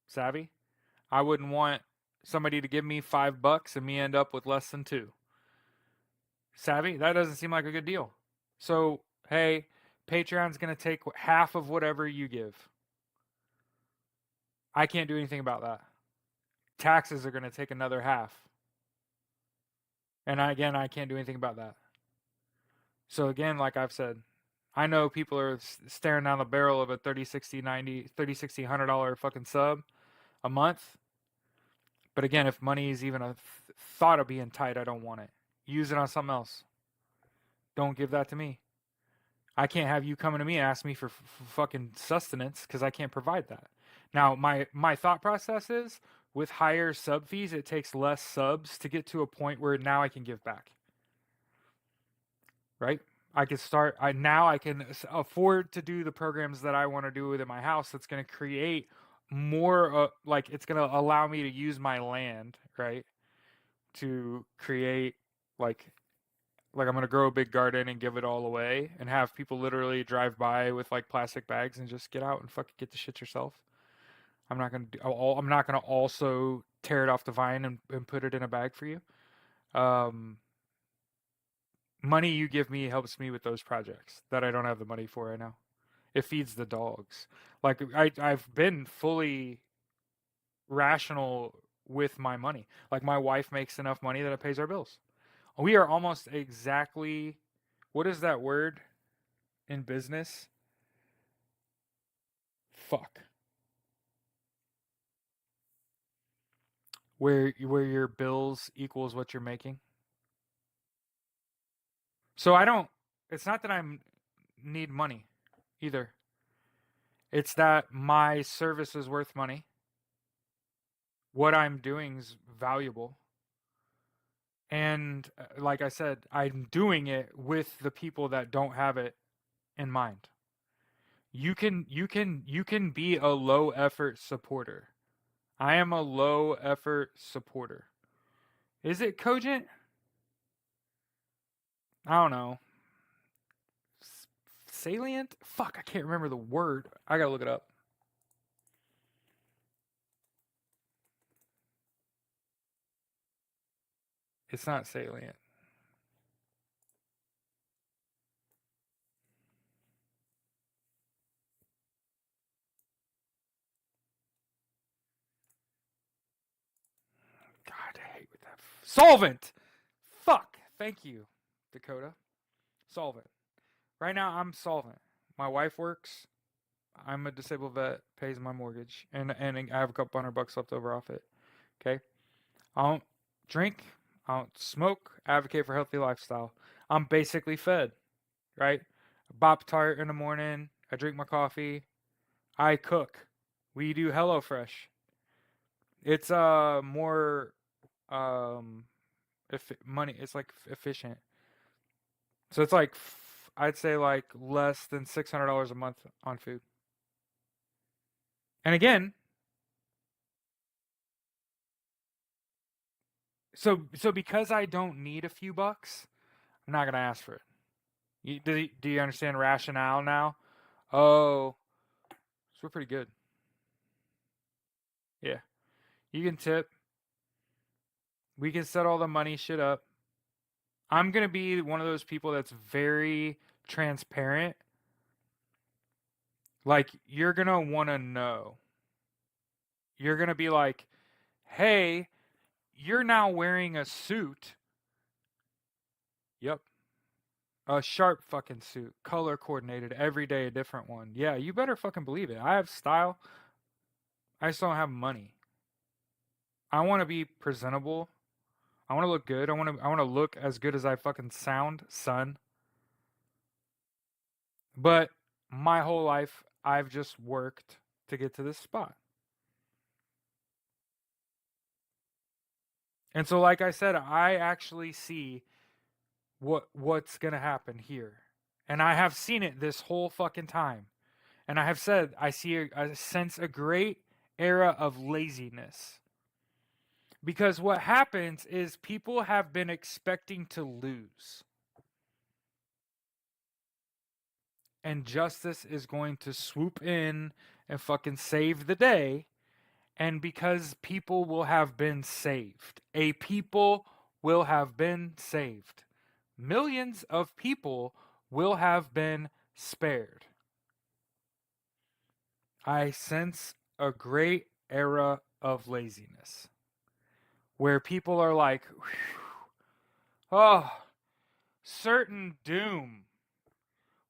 Savvy? I wouldn't want somebody to give me $5 and me end up with less than $2. Savvy? That doesn't seem like a good deal. So, hey, Patreon's going to take half of whatever you give. I can't do anything about that. Taxes are going to take another half. And again, I can't do anything about that. So again, like I've said, I know people are staring down the barrel of a $30, $60, $90, $30, $60, $100 fucking sub a month. But again, if money is even a thought of being tight, I don't want it. Use it on something else. Don't give that to me. I can't have you coming to me and ask me for fucking sustenance, because I can't provide that. Now, my thought process is, with higher sub fees, it takes less subs to get to a point where now I can give back. right? I can start. I can afford to do the programs that I want to do within my house. That's going to create more. Like it's going to allow me to use my land, right, to create like I'm going to grow a big garden and give it all away and have people literally drive by with like plastic bags and just get out and fucking get the shit yourself. I'm not going to do. I'm not going to also tear it off the vine and put it in a bag for you. Um, Money you give me helps me with those projects that I don't have the money for right now. It feeds the dogs. Like I've been fully rational with my money. Like my wife makes enough money that it pays our bills. We are almost exactly, what is that word in business? Fuck. Where your bills equals what you're making. So I don't, it's not that I'm need money either. It's that my service is worth money. What I'm doing is valuable. And like I said, I'm doing it with the people that don't have it in mind. You can be a low effort supporter. I am a low effort supporter. Is it cogent? I don't know. Salient? Fuck, I can't remember the word. I gotta look it up. It's not salient. God, I hate with that. Solvent! Fuck! Thank you, Dakota. Solvent. Right now, I'm solvent. My wife works. I'm a disabled vet, pays my mortgage, and I have a couple $100 left over off it. Okay, I don't drink, I don't smoke, advocate for healthy lifestyle. I'm basically fed, right? Bop tart in the morning. I drink my coffee. I cook. We do HelloFresh. It's more um money. It's like efficient. So it's like I'd say like less than $600 a month on food. And again, so because I don't need a few bucks, I'm not gonna ask for it. Do you understand rationale now? Oh, so we're pretty good. Yeah, you can tip. We can set all the money shit up. I'm gonna be one of those people that's very transparent. Like you're gonna want to know. You're gonna be like, "Hey, you're now wearing a suit." Yep, a sharp fucking suit, color coordinated, every day a different one. Yeah, you better fucking believe it. I have style. I just don't have money. I want to be presentable. I want to look good. I want to look as good as I fucking sound, son. But my whole life I've just worked to get to this spot. And so like I said, I actually see what's going to happen here. And I have seen it this whole fucking time. And I have said I see I sense a great era of laziness. Because what happens is people have been expecting to lose. And justice is going to swoop in and fucking save the day. And because people will have been saved, a people will have been saved. Millions of people will have been spared. I sense a great era of laziness where people are like, oh, certain doom.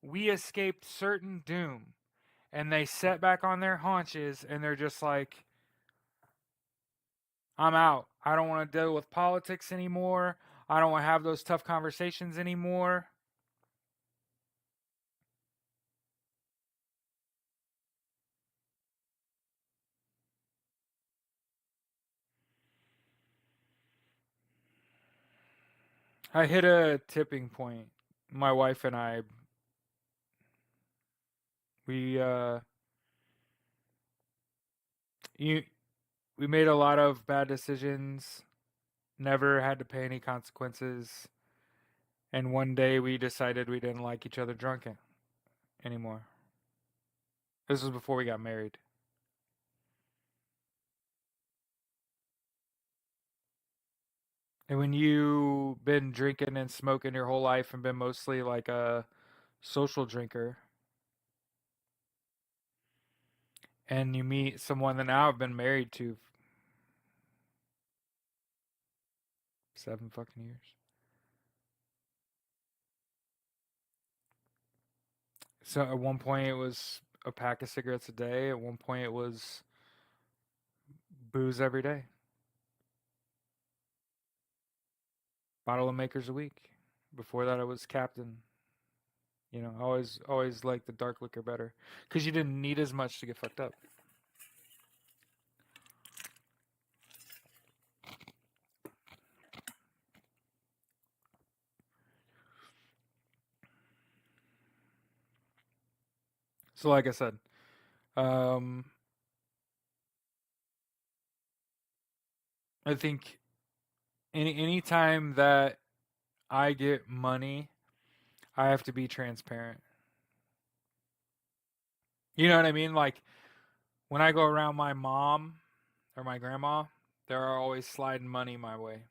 We escaped certain doom. And they set back on their haunches and they're just like, I'm out. I don't want to deal with politics anymore. I don't want to have those tough conversations anymore. I hit a tipping point. my wife and I, we you we made a lot of bad decisions, never had to pay any consequences, and one day we decided we didn't like each other drunk anymore. This was before we got married. And when you've been drinking and smoking your whole life and been mostly like a social drinker, and you meet someone that now I've been married to 7 fucking years. So at one point it was a pack of cigarettes a day. At one point it was booze every day. Bottle of Makers a week. Before that, I was captain. Always liked the dark liquor better because you didn't need as much to get fucked up. So, like I said, um, I think any time that I get money, I have to be transparent. You know what I mean? Like when I go around my mom or my grandma, they're always sliding money my way,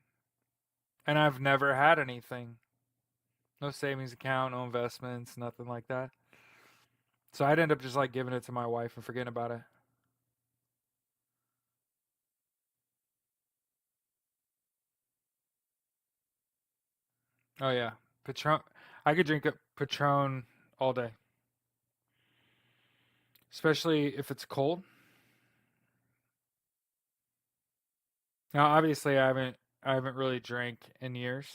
and I've never had anything. No savings account, no investments, nothing like that. So I'd end up just like giving it to my wife and forgetting about it. Oh yeah, Patron. I could drink a Patron all day, especially if it's cold. Now, obviously, I haven't really drank in years.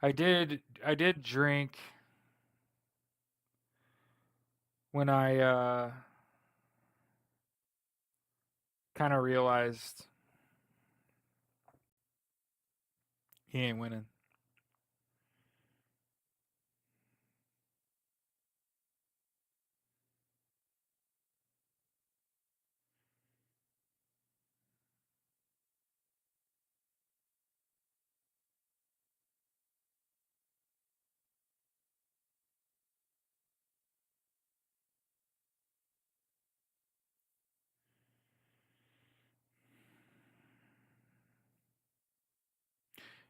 I did drink when I kind of realized he ain't winning.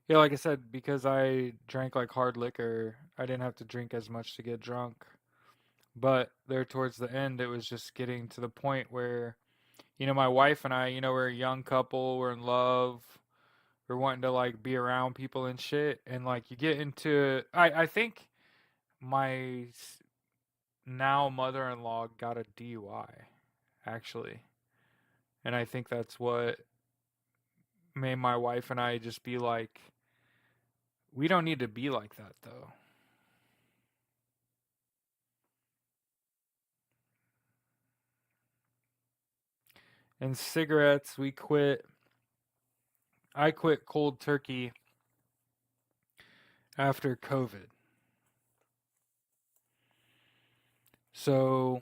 Yeah, like I said, because I drank like hard liquor, I didn't have to drink as much to get drunk. But there towards the end, it was just getting to the point where, my wife and I, we're a young couple, we're in love, we're wanting to like be around people and shit. And like you get into, I think my now mother in law got a DUI, actually. And I think that's what made my wife and I just be like, we don't need to be like that though. And cigarettes, we quit. I quit cold turkey after COVID. So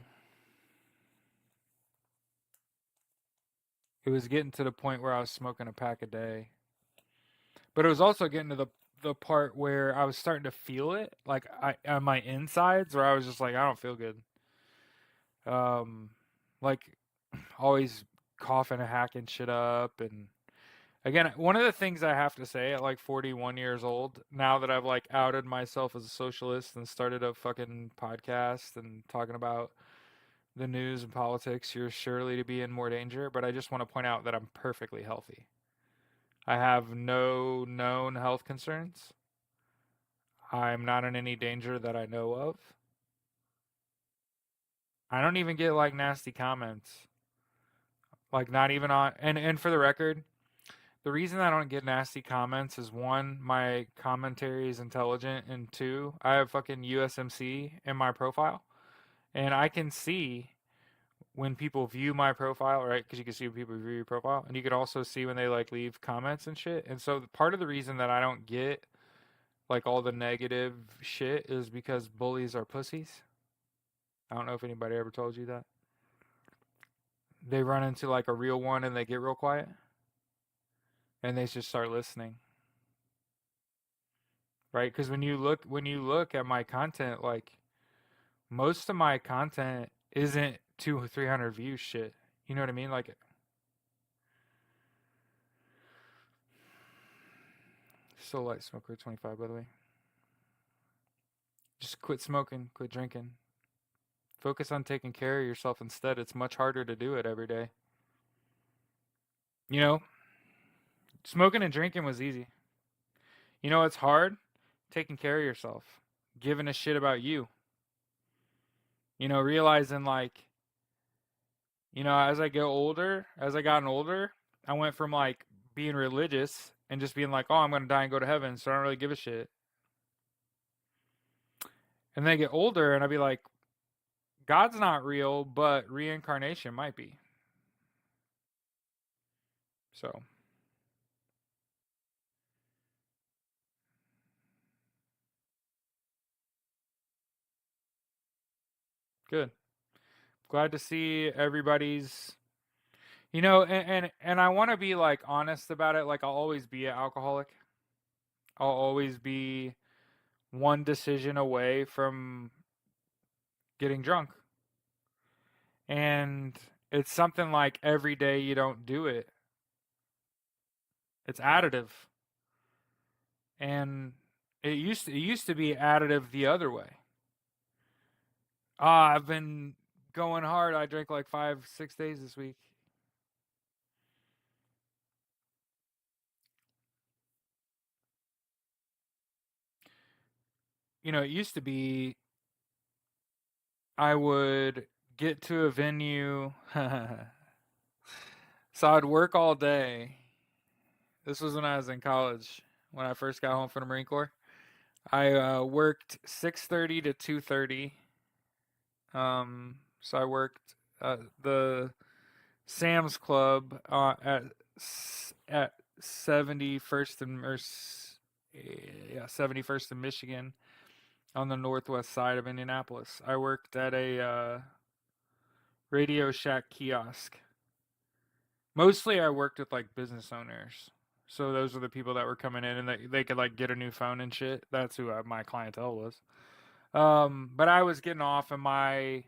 it was getting to the point where I was smoking a pack a day. But it was also getting to the part where I was starting to feel it, like I on my insides, where I was just like, I don't feel good. Um, like always coughing and hacking shit up, and again, one of the things I have to say at like 41 years old, now that I've like outed myself as a socialist and started a fucking podcast and talking about the news and politics, you're surely to be in more danger. But I just want to point out that I'm perfectly healthy. I have no known health concerns. I'm not in any danger that I know of. I don't even get like nasty comments. Like not even on and for the record, the reason I don't get nasty comments is one, my commentary is intelligent, and two, I have fucking USMC in my profile, and I can see when people view my profile, right? Because you can see when people view your profile, and you can also see when they like leave comments and shit. And so part of the reason that I don't get like all the negative shit is because bullies are pussies. I don't know if anybody ever told you that. They run into like a real one and they get real quiet and they just start listening, right? Because when you look at my content, like most of my content isn't 200-300 views shit. You know what I mean? Like still light smoker 25 by the way. Just quit smoking, quit drinking. Focus on taking care of yourself instead. It's much harder to do it every day. You know, smoking and drinking was easy. You know it's hard? Taking care of yourself. Giving a shit about you. You know, realizing like, as I get older, as I gotten older, I went from like being religious and just being like, oh, I'm gonna die and go to heaven, so I don't really give a shit. And then I get older and I'd be like, God's not real, but reincarnation might be. So good. Glad to see everybody's and I want to be like honest about it. Like I'll always be an alcoholic. I'll always be one decision away from getting drunk. And it's something like every day you don't do it. It's additive. And it used to be additive the other way. I've been going hard. I drank like 5-6 days this week. It used to be I would get to a venue. So I'd work all day. This was when I was in college, when I first got home from the Marine Corps. I worked 6:30 to 2:30. So I worked the Sam's Club at 71st and 71st in Michigan on the northwest side of Indianapolis. I worked at a Radio Shack kiosk. Mostly I worked with like business owners. So those are the people that were coming in and they could like get a new phone and shit. That's who my clientele was. But I was getting off and my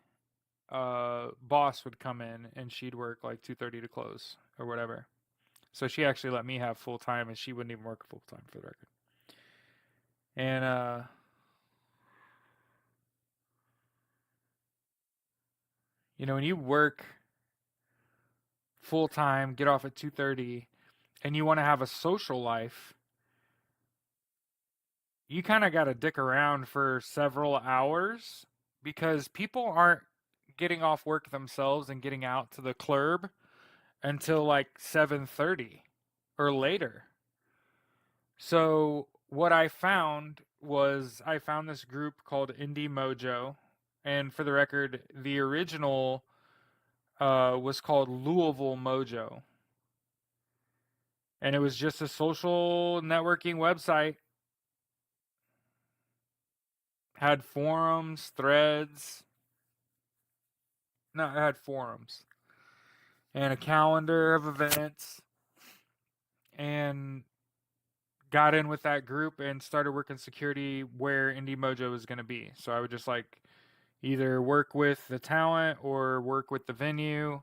boss would come in and she'd work like 2:30 to close or whatever. So she actually let me have full time and she wouldn't even work full time for the record. And when you work full time, get off at 2:30 and you want to have a social life, you kind of got to dick around for several hours because people aren't getting off work themselves and getting out to the club until like 7:30 or later. So what I found this group called Indie Mojo, and for the record, the original was called Louisville Mojo, and it was just a social networking website. Had forums, threads. No, it had forums and a calendar of events, and got in with that group and started working security where Indie Mojo was going to be. So I would just like either work with the talent or work with the venue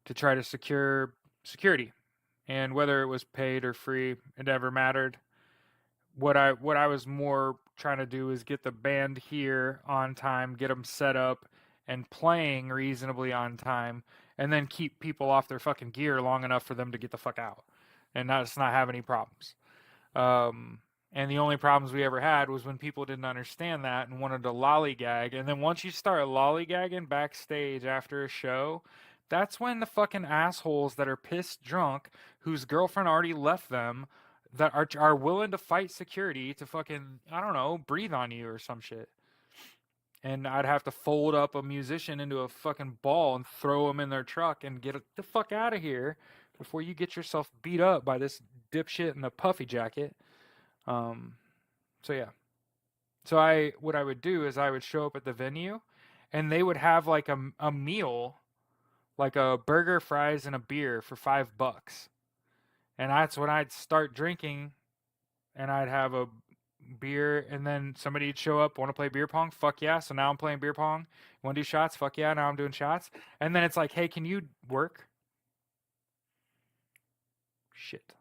to try to secure security. And whether it was paid or free, it never mattered. What I was more trying to do is get the band here on time, get them set up and playing reasonably on time, and then keep people off their fucking gear long enough for them to get the fuck out and not have any problems. Um, and the only problems we ever had was when people didn't understand that and wanted to lollygag. And then once you start lollygagging backstage after a show, that's when the fucking assholes that are pissed drunk, whose girlfriend already left them, that are willing to fight security to fucking, I don't know, breathe on you or some shit. And I'd have to fold up a musician into a fucking ball and throw them in their truck and get the fuck out of here before you get yourself beat up by this dipshit in a puffy jacket. Um, So yeah. So what I would do is I would show up at the venue, and they would have like a meal, like a burger, fries, and a beer for $5, and that's when I'd start drinking, and I'd have a beer, and then somebody'd show up, want to play beer pong? Fuck yeah! So now I'm playing beer pong. Want to do shots? Fuck yeah! Now I'm doing shots, and then it's like, hey, can you work? Shit.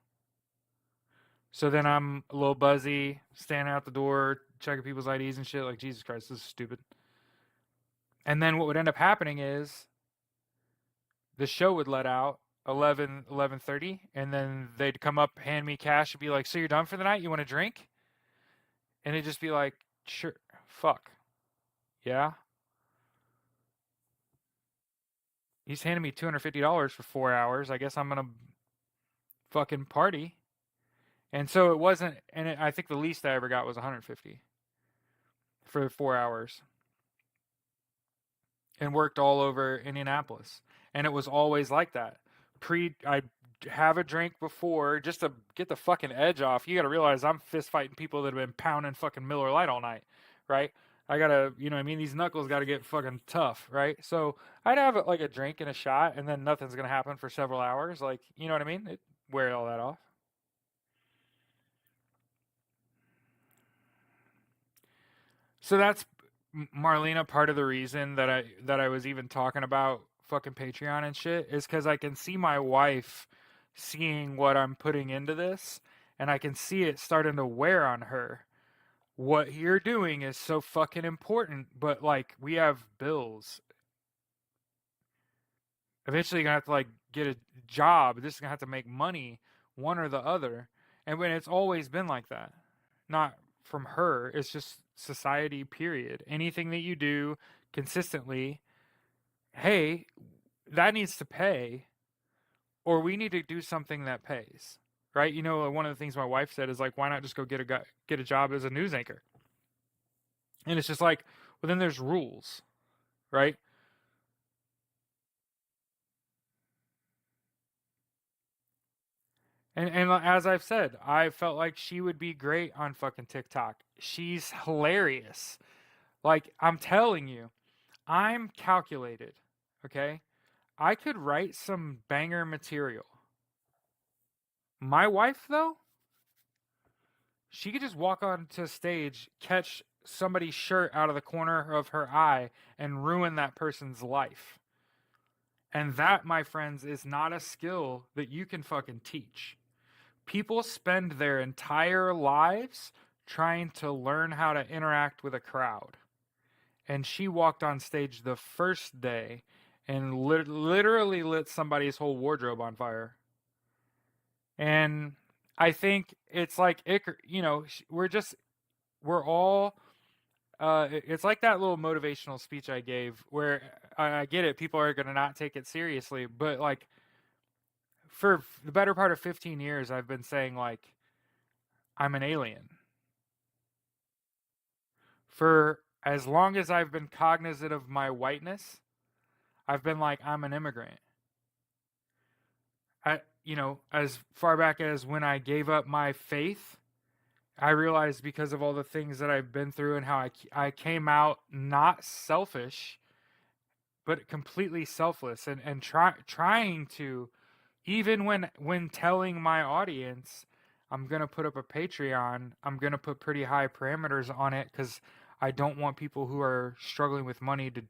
So then I'm a little buzzy, standing out the door, checking people's IDs and shit. Like, Jesus Christ, this is stupid. And then what would end up happening is the show would let out 11:30, and then they'd come up, hand me cash, and be like, so you're done for the night? You want a drink? And it'd just be like, sure, fuck. Yeah? He's handing me $250 for 4 hours. I guess I'm going to fucking party. And so it wasn't, and I think the least I ever got was 150 for 4 hours, and worked all over Indianapolis. And it was always like that. I'd have a drink before just to get the fucking edge off. You got to realize I'm fist fighting people that have been pounding fucking Miller Lite all night, right? I gotta, you know what I mean? These knuckles gotta get fucking tough, right? So I'd have like a drink and a shot, and then nothing's gonna happen for several hours. Like, you know what I mean? Wear all that off. So that's Marlena. Part of the reason that I was even talking about fucking Patreon and shit is because I can see my wife seeing what I'm putting into this, and I can see it starting to wear on her. What you're doing is so fucking important, but like we have bills. Eventually, you're gonna have to like get a job. This is gonna have to make money, one or the other. And when it's always been like that, not from her. It's just society. Period. Anything that you do consistently, hey, that needs to pay, or we need to do something that pays. Right? You know, one of the things my wife said is like, why not just go get a job as a news anchor? And it's just like, well, then there's rules, right? And as I've said, I felt like she would be great on fucking TikTok. She's hilarious. Like, I'm telling you, I'm calculated. Okay? I could write some banger material. My wife, though, she could just walk onto stage, catch somebody's shirt out of the corner of her eye, and ruin that person's life. And that, my friends, is not a skill that you can fucking teach. People spend their entire lives trying to learn how to interact with a crowd. And she walked on stage the first day and literally lit somebody's whole wardrobe on fire. And I think it's like, you know, we're all, it's like that little motivational speech I gave where I get it. People are going to not take it seriously, but like for the better part of 15 years, I've been saying like, I'm an alien. For as long as I've been cognizant of my whiteness, I've been like, I'm an immigrant. You know, as far back as when I gave up my faith, I realized because of all the things that I've been through and how I came out not selfish, but completely selfless, and trying to, even when telling my audience I'm going to put up a Patreon, I'm going to put pretty high parameters on it cuz I don't want people who are struggling with money to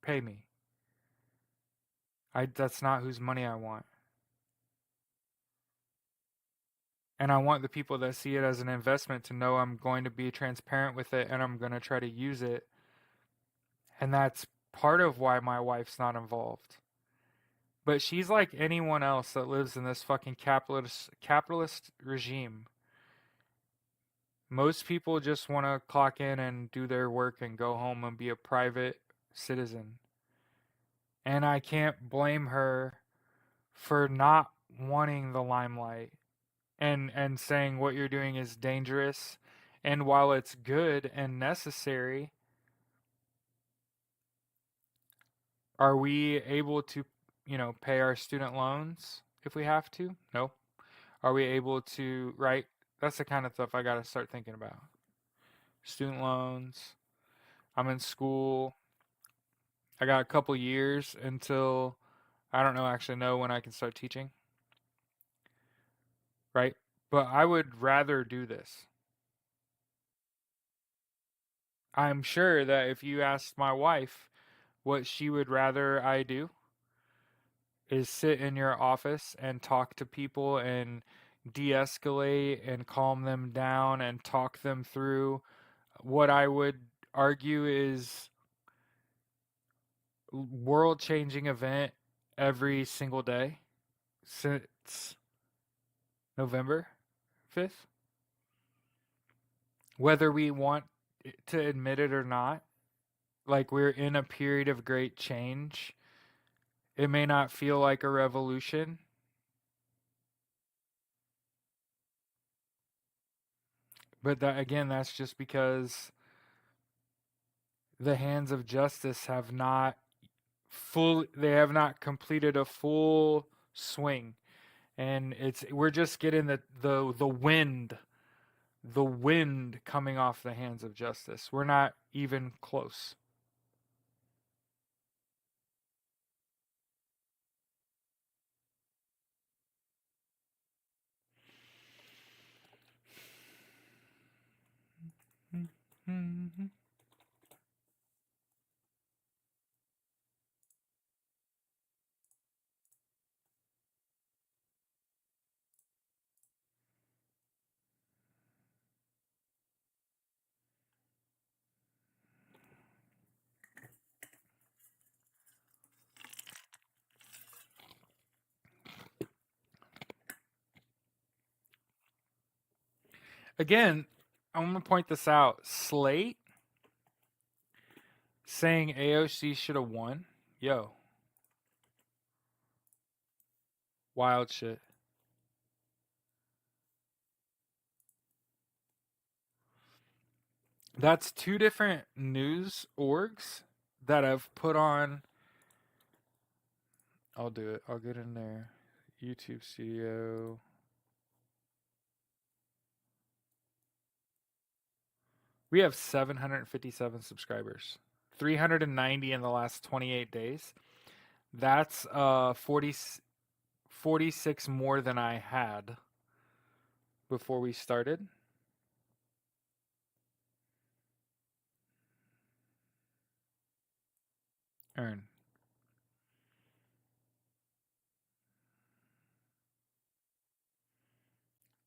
pay me. That's not whose money I want. And I want the people that see it as an investment to know I'm going to be transparent with it, and I'm going to try to use it. And that's part of why my wife's not involved. But she's like anyone else that lives in this fucking capitalist regime. Most people just want to clock in and do their work and go home and be a private citizen. And I can't blame her for not wanting the limelight and saying what you're doing is dangerous. And while it's good and necessary, are we able to, you know, pay our student loans if we have to? No. Are we able to, right? That's the kind of stuff I got to start thinking about. student loans. I'm in school. I got a couple years until I don't know actually know when I can start teaching, right? But I would rather do this. I'm sure that if you asked my wife what she would rather I do is sit in your office and talk to people and de-escalate and calm them down and talk them through what I would argue is world-changing event every single day since November 5th, whether we want to admit it or not. Like, we're in a period of great change. It may not feel like a revolution, but that again, that's just because the hands of justice have not they have not completed a full swing, and we're just getting the wind coming off the hands of justice. We're not even close. Again, I'm gonna point this out. Slate saying AOC should have won. Yo, wild shit. That's two different news orgs that have put on. I'll do it. I'll get in there. YouTube Studio. We have 757 subscribers. 390 in the last 28 days. That's 46 more than I had before we started. Earn.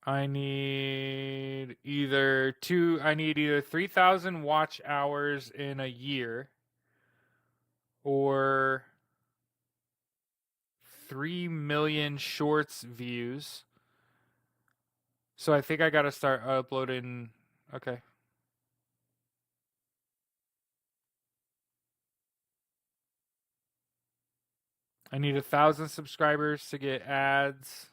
I need either 3,000 watch hours in a year or 3 million shorts views. So I think I got to start uploading. Okay. I need 1,000 subscribers to get ads.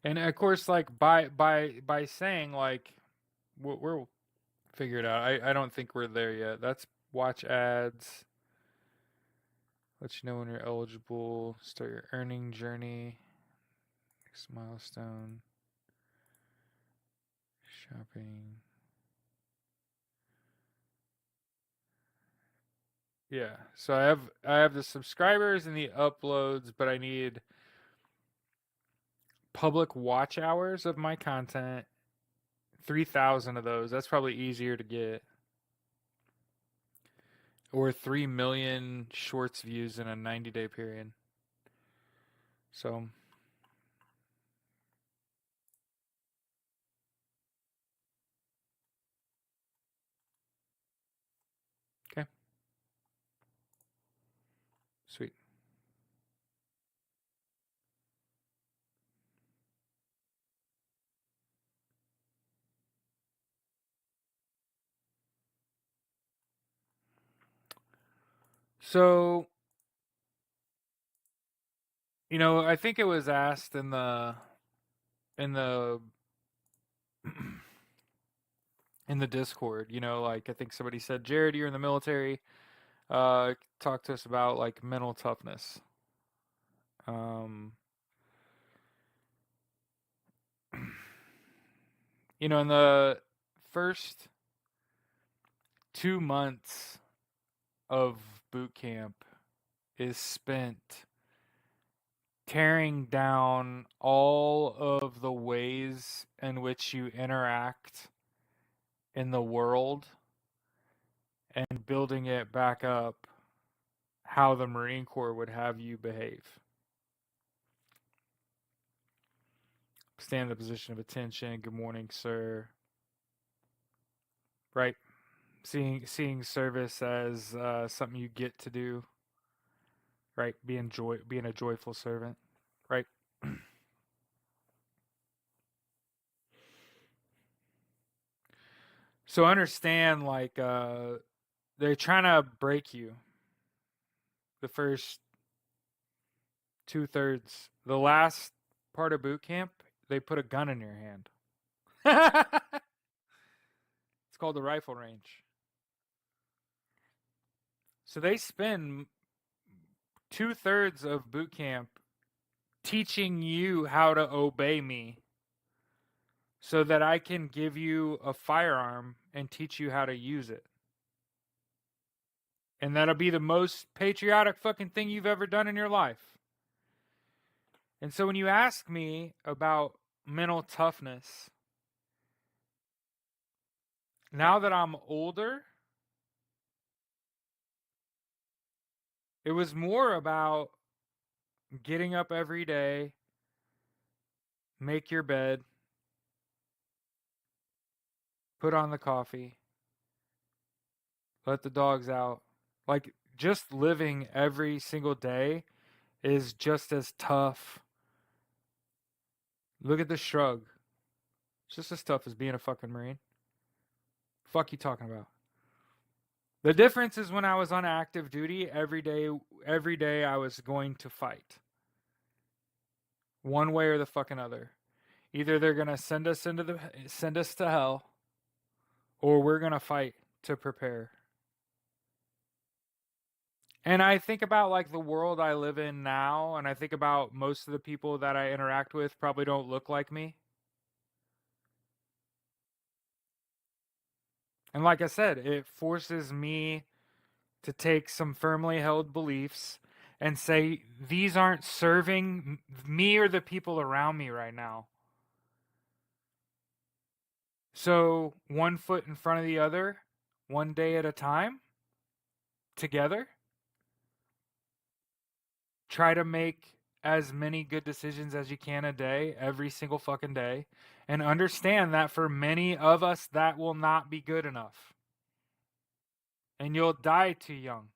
And of course, like by saying like we'll figure it out. I don't think we're there yet. That's watch ads. Let you know when you're eligible. Start your earning journey. Next milestone. Shopping. Yeah. So I have the subscribers and the uploads, but I need public watch hours of my content. 3,000 of those. That's probably easier to get. Or 3 million shorts views in a 90-day period. So, okay. Sweet. So, I think it was asked in the in the Discord. Like I think somebody said, Jared, you're in the military. Talk to us about like mental toughness. Um, in the first 2 months of boot camp is spent tearing down all of the ways in which you interact in the world and building it back up how the Marine Corps would have you behave. Stand in the position of attention. Good morning, sir. Right? Seeing service as something you get to do. Right? Being a joyful servant. Right? So understand, like, they're trying to break you. The first 2/3, the last part of boot camp, they put a gun in your hand. It's called the rifle range. So they spend 2/3 of boot camp teaching you how to obey me so that I can give you a firearm and teach you how to use it. And that'll be the most patriotic fucking thing you've ever done in your life. And so when you ask me about mental toughness, now that I'm older, it was more about getting up every day, make your bed, put on the coffee, let the dogs out. Like, just living every single day is just as tough. Look at the shrug. It's just as tough as being a fucking Marine. Fuck you talking about? The difference is when I was on active duty, every day I was going to fight. One way or the fucking other. Either they're gonna send us to hell, or we're gonna fight to prepare. And I think about like the world I live in now, and I think about most of the people that I interact with probably don't look like me. And like I said, it forces me to take some firmly held beliefs and say, these aren't serving me or the people around me right now. So, one foot in front of the other, one day at a time, together, try to make as many good decisions as you can a day, every single fucking day, and understand that for many of us, that will not be good enough. And you'll die too young.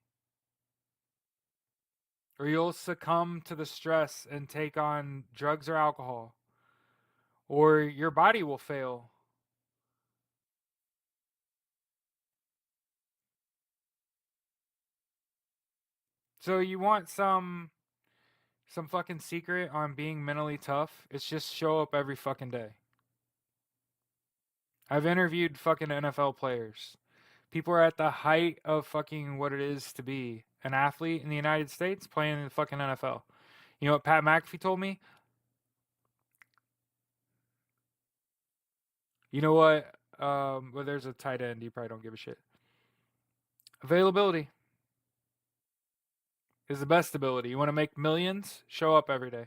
Or you'll succumb to the stress and take on drugs or alcohol. Or your body will fail. So you want some fucking secret on being mentally tough? It's just show up every fucking day. I've interviewed fucking NFL players. People are at the height of fucking what it is to be an athlete in the United States playing in the fucking NFL. You know what Pat McAfee told me? You know what? Well, there's a tight end. You probably don't give a shit. Availability is the best ability. You want to make millions? Show up every day.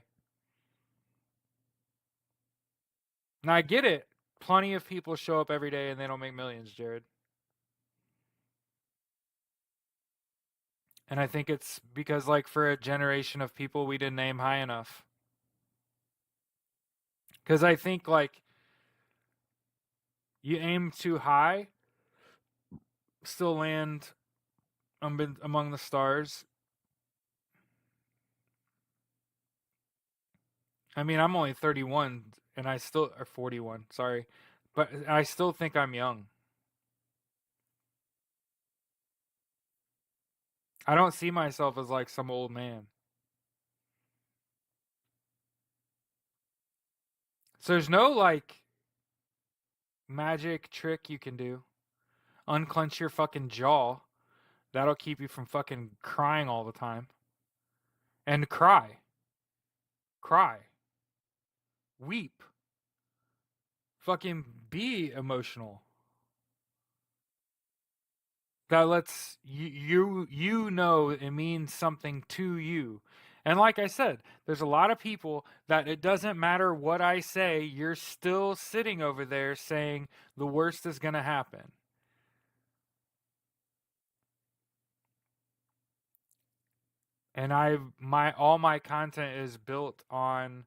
Now, I get it. Plenty of people show up every day and they don't make millions, Jared. And I think it's because, like, for a generation of people, we didn't aim high enough. Because I think, like, you aim too high, still land among the stars. I mean, I'm only 31 and I still, or 41, sorry. But I still think I'm young. I don't see myself as like some old man. So there's no like magic trick you can do. Unclench your fucking jaw. That'll keep you from fucking crying all the time. And cry. Cry. Weep. Fucking be emotional. That lets you know it means something to you. And like I said, there's a lot of people that it doesn't matter what I say, you're still sitting over there saying the worst is going to happen. And all my content is built on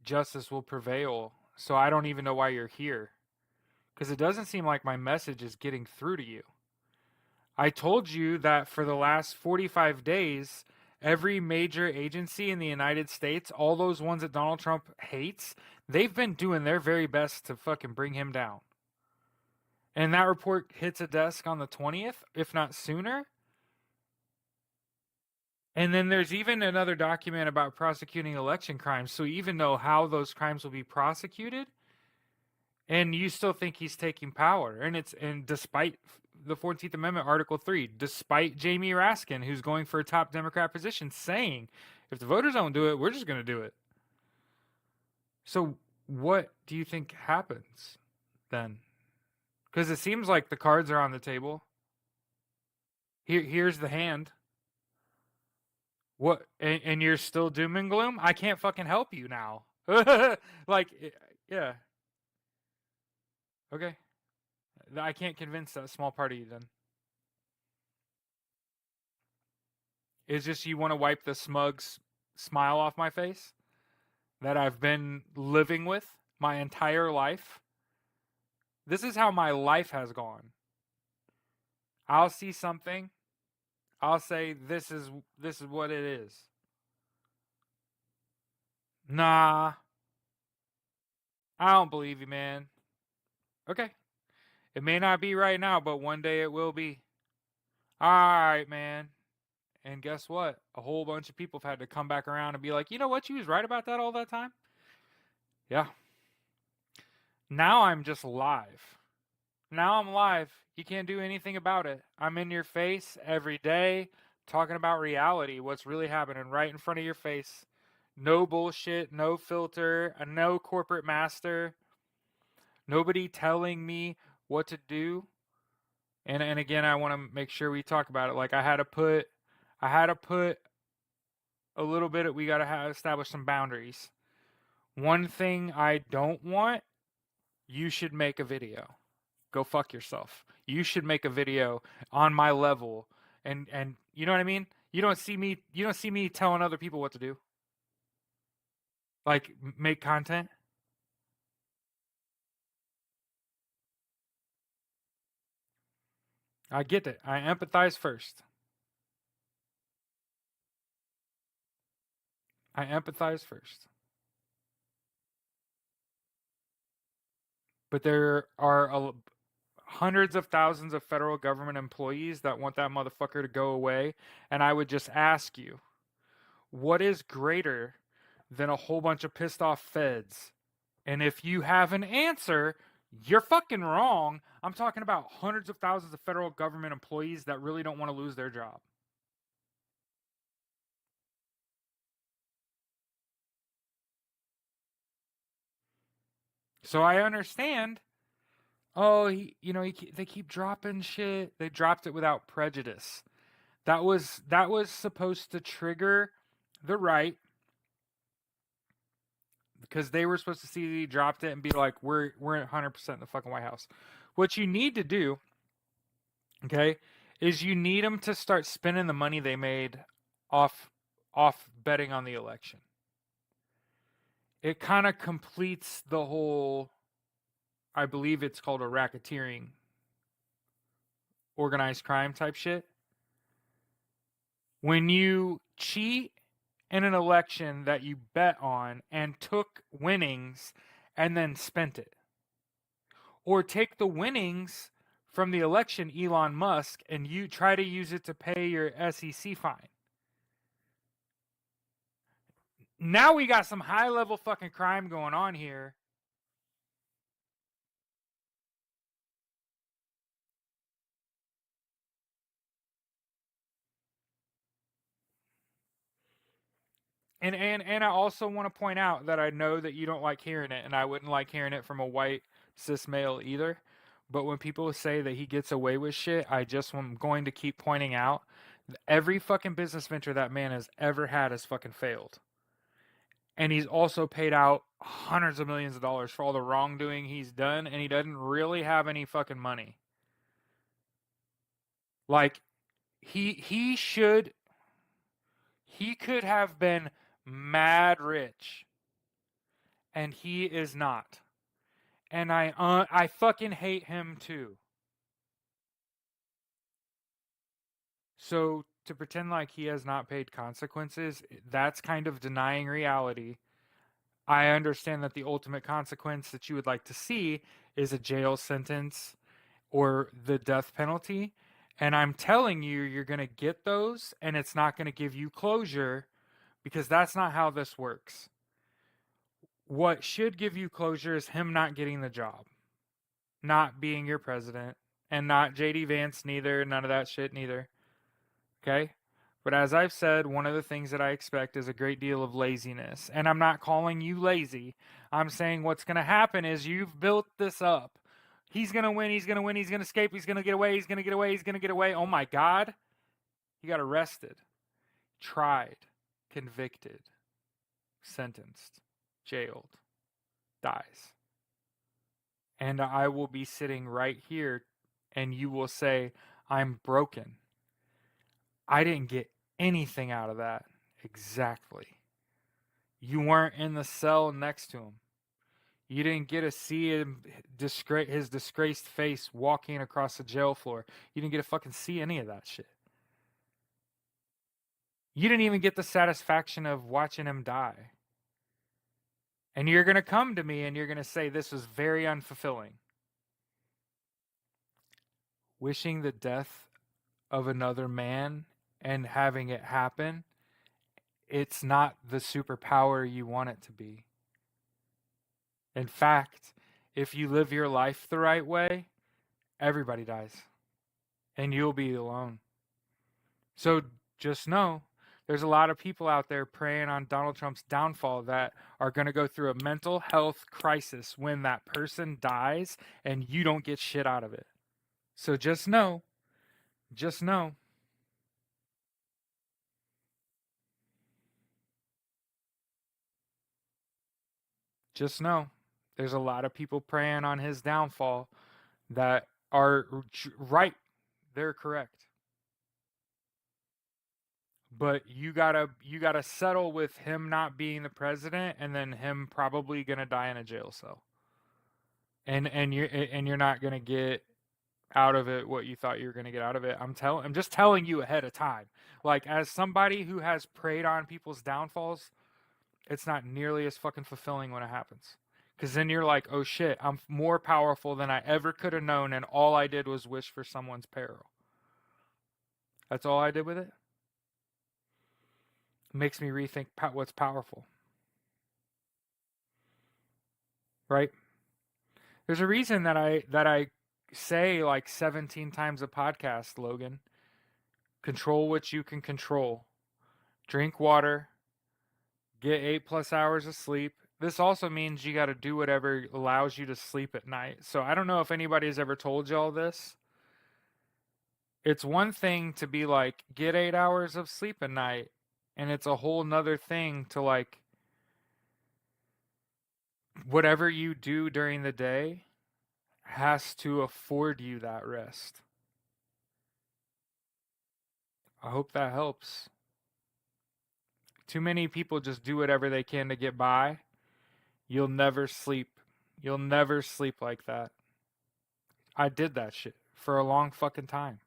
justice will prevail. So I don't even know why you're here, because it doesn't seem like my message is getting through to you. I told you that for the last 45 days, every major agency in the United States, all those ones that Donald Trump hates, they've been doing their very best to fucking bring him down. And that report hits a desk on the 20th, if not sooner. And then there's even another document about prosecuting election crimes. So you even know how those crimes will be prosecuted. And you still think he's taking power. And despite the 14th Amendment, Article 3, despite Jamie Raskin, who's going for a top Democrat position, saying, if the voters don't do it, we're just going to do it. So what do you think happens then? Because it seems like the cards are on the table. Here's the hand. What? And you're still doom and gloom? I can't fucking help you now. Like, yeah. Okay. I can't convince that small part of you then. It's just you want to wipe the smug smile off my face that I've been living with my entire life. This is how my life has gone. I'll see something, I'll say this is what it is. Nah, I don't believe you, man. Okay. It may not be right now, but one day it will be. All right, man. And guess what? A whole bunch of people have had to come back around and be like, you know what? You was right about that all that time. Yeah. Now I'm just live. Now I'm live. You can't do anything about it. I'm in your face every day talking about reality, what's really happening right in front of your face. No bullshit, no filter, no corporate master. Nobody telling me what to do. And again, I want to make sure we talk about it. Like I had to put a little bit. We got to establish some boundaries. One thing I don't want, you should make a video. Go fuck yourself. You should make a video on my level, and you know what I mean. You don't see me telling other people what to do. Like make content. I get it. I empathize first. I empathize first. But there are hundreds of thousands of federal government employees that want that motherfucker to go away. And I would just ask you, what is greater than a whole bunch of pissed off feds? And if you have an answer, you're fucking wrong. I'm talking about hundreds of thousands of federal government employees that really don't want to lose their job. So I understand. Oh, they keep dropping shit. They dropped it without prejudice. That was supposed to trigger the right, because they were supposed to see he dropped it and be like, we're 100% in the fucking White House. What you need to do, okay, is you need them to start spending the money they made off betting on the election. It kind of completes the whole, I believe it's called a racketeering, organized crime type shit. When you cheat in an election that you bet on and took winnings and then spent it, or take the winnings from the election, Elon Musk, and you try to use it to pay your SEC fine. Now we got some high level fucking crime going on here. And I also want to point out that I know that you don't like hearing it, and I wouldn't like hearing it from a white cis male either. But when people say that he gets away with shit, I just am going to keep pointing out every fucking business venture that man has ever had has fucking failed. And he's also paid out hundreds of millions of dollars for all the wrongdoing he's done, and he doesn't really have any fucking money. Like he should he could have been mad rich, and he is not. And I fucking hate him too. So to pretend like he has not paid consequences, that's kind of denying reality. I understand that the ultimate consequence that you would like to see is a jail sentence or the death penalty. And I'm telling you, you're going to get those, and it's not going to give you closure because that's not how this works. What should give you closure is him not getting the job, not being your president, and not JD Vance neither, none of that shit neither. Okay? But as I've said, one of the things that I expect is a great deal of laziness. And I'm not calling you lazy. I'm saying what's going to happen is you've built this up. He's going to win, he's going to win, he's going to escape, he's going to get away, he's going to get away, he's going to get away. Oh my God. He got arrested, tried, convicted, sentenced, jailed, dies. And I will be sitting right here and you will say, I'm broken. I didn't get anything out of that. Exactly. You weren't in the cell next to him. You didn't get to see him his disgraced face walking across the jail floor. You didn't get to fucking see any of that shit. You didn't even get the satisfaction of watching him die. And you're going to come to me and you're going to say this was very unfulfilling. Wishing the death of another man and having it happen, it's not the superpower you want it to be. In fact, if you live your life the right way, everybody dies and you'll be alone. So just know there's a lot of people out there preying on Donald Trump's downfall that are going to go through a mental health crisis when that person dies and you don't get shit out of it. So just know, just know. Just know there's a lot of people preying on his downfall that are right. They're correct. But you gotta settle with him not being the president and then him probably gonna die in a jail cell. And you're not gonna get out of it what you thought you were gonna get out of it. I'm just telling you ahead of time. Like as somebody who has preyed on people's downfalls, it's not nearly as fucking fulfilling when it happens. Because then you're like, oh shit, I'm more powerful than I ever could have known, and all I did was wish for someone's peril. That's all I did with it. It makes me rethink what's powerful, right? There's a reason that I say like 17 times a podcast, Logan. Control what you can control. Drink water. Get 8+ hours of sleep. This also means you got to do whatever allows you to sleep at night. So I don't know if anybody's ever told you all this. It's one thing to be like, get 8 hours of sleep a night, and it's a whole nother thing to like, whatever you do during the day has to afford you that rest. I hope that helps. Too many people just do whatever they can to get by. You'll never sleep. You'll never sleep like that. I did that shit for a long fucking time.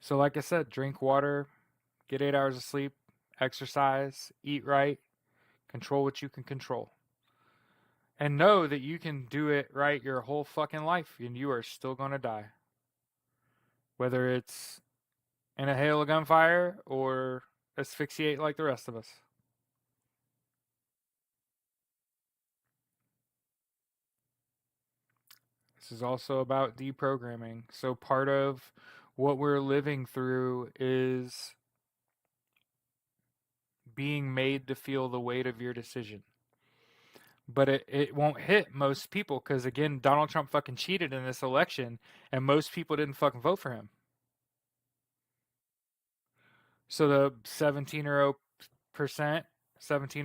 So, like I said, drink water, get 8 hours of sleep, exercise, eat right, control what you can control. and know that you can do it right your whole fucking life and you are still going to die. Whether it's in a hail of gunfire or asphyxiate like the rest of us. This is also about deprogramming. So part of what we're living through is being made to feel the weight of your decision. But it won't hit most people because, again, Donald Trump fucking cheated in this election and most people didn't fucking vote for him. So the 17 or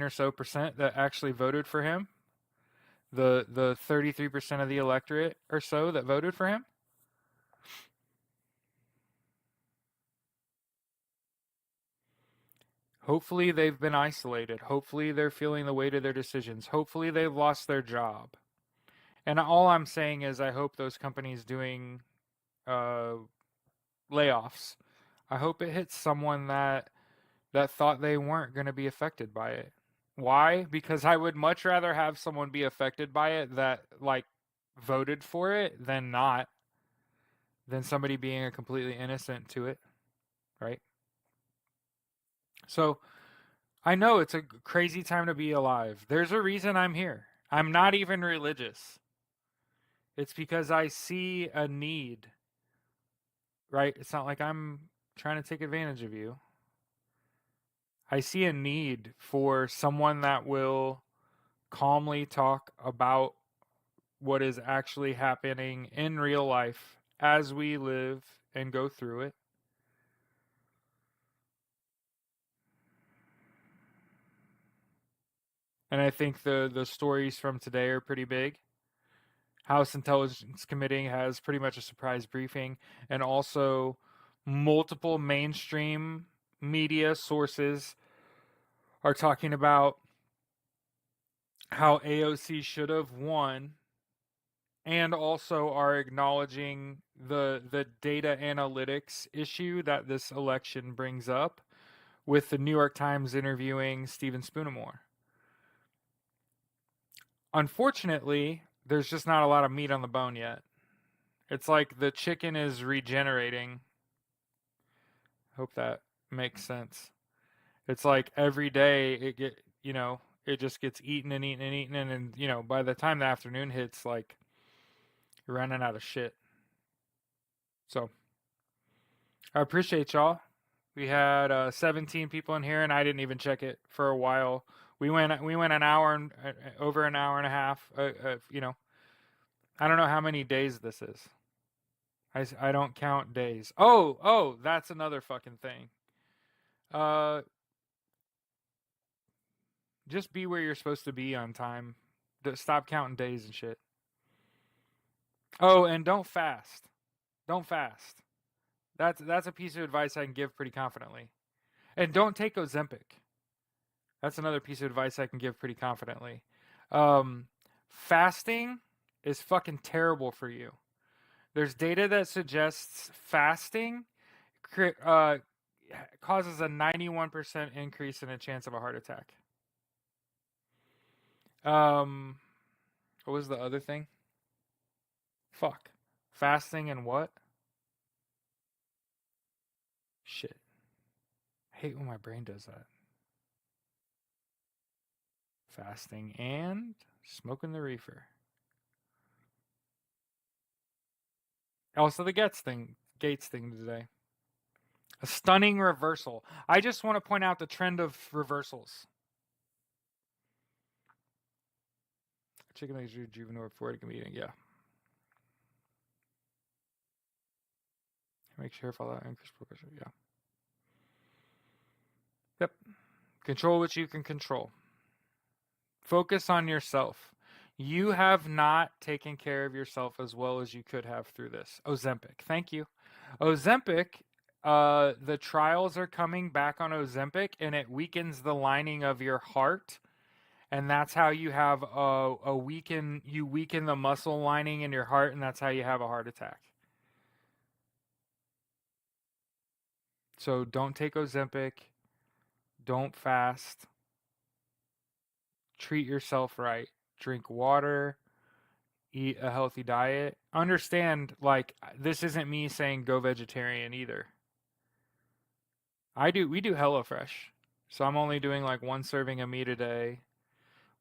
so percent that actually voted for him, the 33% of the electorate or so that voted for him, hopefully they've been isolated. Hopefully they're feeling the weight of their decisions. Hopefully they've lost their job. And all I'm saying is I hope those companies doing uh, layoffs, I hope it hits someone that thought they weren't going to be affected by it. Why? Because I would much rather have someone be affected by it that like voted for it than not, than somebody being a completely innocent to it, right? So I know it's a crazy time to be alive. There's a reason I'm here. I'm not even religious. It's because I see a need, right? It's not like I'm trying to take advantage of you. I see a need for someone that will calmly talk about what is actually happening in real life as we live and go through it. And I think the stories from today are pretty big. House Intelligence Committee has pretty much a surprise briefing, and also multiple mainstream media sources are talking about how AOC should have won, and also are acknowledging the data analytics issue that this election brings up, with the New York Times interviewing Stephen Spoonemore. Unfortunately, there's just not a lot of meat on the bone yet. It's like the chicken is regenerating. Hope that makes sense. It's like every day it just gets eaten and eaten and eaten, and by the time the afternoon hits, like, you're running out of shit. So I appreciate y'all. We had 17 people in here, and I didn't even check it for a while. We went an hour and over an hour and a half. I don't know how many days this is. I don't count days. Oh, that's another fucking thing. Uh, just be where you're supposed to be on time. Stop counting days and shit. Oh, and don't fast. Don't fast. That's a piece of advice I can give pretty confidently. And don't take Ozempic. That's another piece of advice I can give pretty confidently. Um, Fasting is fucking terrible for you. There's data that suggests fasting uh, causes a 91% increase in a chance of a heart attack. Um, what was the other thing? Fuck. Fasting and what? Shit. I hate when my brain does that. Fasting and smoking the reefer. Also, the Gates thing today. A stunning reversal. I just want to point out the trend of reversals. Chicken legs juvenile before it meeting. Yeah. Make sure follow increase progression. Yeah. Yep. Control what you can control. Focus on yourself. You have not taken care of yourself as well as you could have through this. Ozempic. Thank you. Ozempic, the trials are coming back on Ozempic, and it weakens the lining of your heart. And that's how you have you weaken the muscle lining in your heart, and that's how you have a heart attack. So don't take Ozempic. Don't fast. Treat yourself right. drink water, eat a healthy diet. Understand, like, this isn't me saying go vegetarian either. We do HelloFresh. So I'm only doing like one serving of meat a day.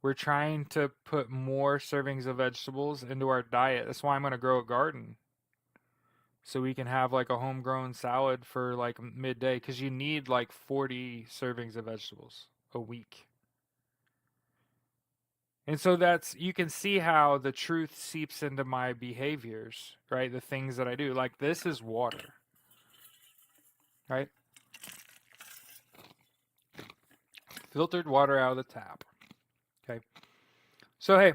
We're trying to put more servings of vegetables into our diet. That's why I'm going to grow a garden. So we can have like a homegrown salad for like midday because you need like 40 servings of vegetables a week. And so you can see how the truth seeps into my behaviors, right? The things that I do. Like this is water, right? Filtered water out of the tap. Okay. So, hey,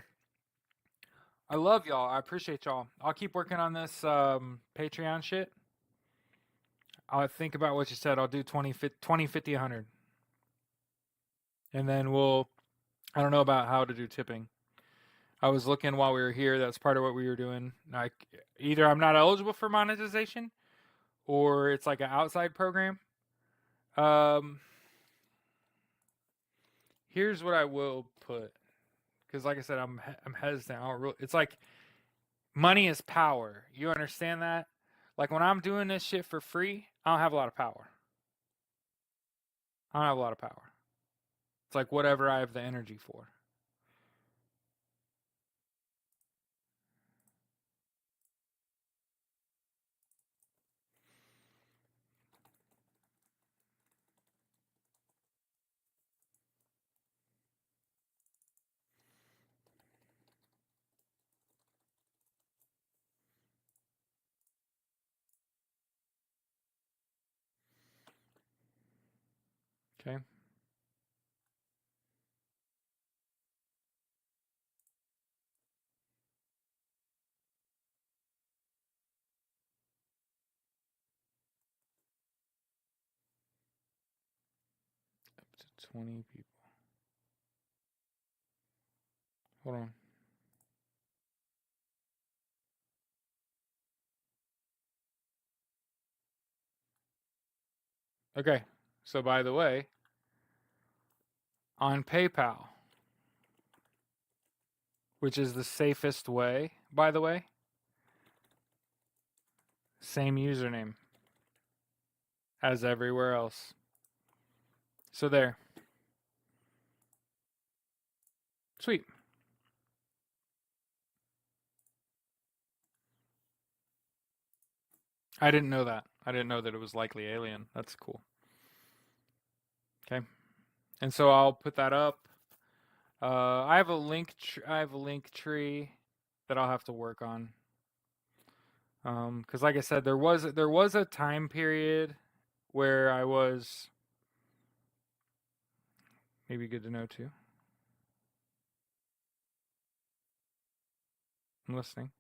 I love y'all. I appreciate y'all. I'll keep working on this Patreon shit. I'll think about what you said. I'll do 20, 50, 100. And then I don't know about how to do tipping. I was looking while we were here. That's part of what we were doing. Like, either I'm not eligible for monetization or it's like an outside program. Here's what I will put. Because, like I said, I'm hesitant. It's like money is power. You understand that? Like, when I'm doing this shit for free, I don't have a lot of power. I don't have a lot of power. It's like whatever I have the energy for. Okay. Up to 20 people. Hold on. Okay. So, by the way, on PayPal, which is the safest way, by the way, same username as everywhere else. So, there. Sweet. I didn't know that. I didn't know that it was likely alien. That's cool. Okay. And so I'll put that up. I have a link. I have a link tree that I'll have to work on. Because like I said, there was a time period where I was maybe good to know too. I'm listening.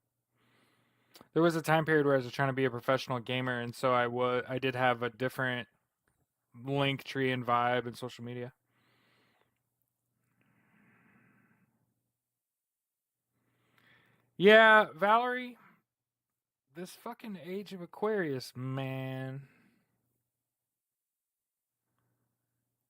There was a time period where I was trying to be a professional gamer, and so I did have a different link tree and vibe in social media. Yeah, Valerie, this fucking Age of Aquarius, man.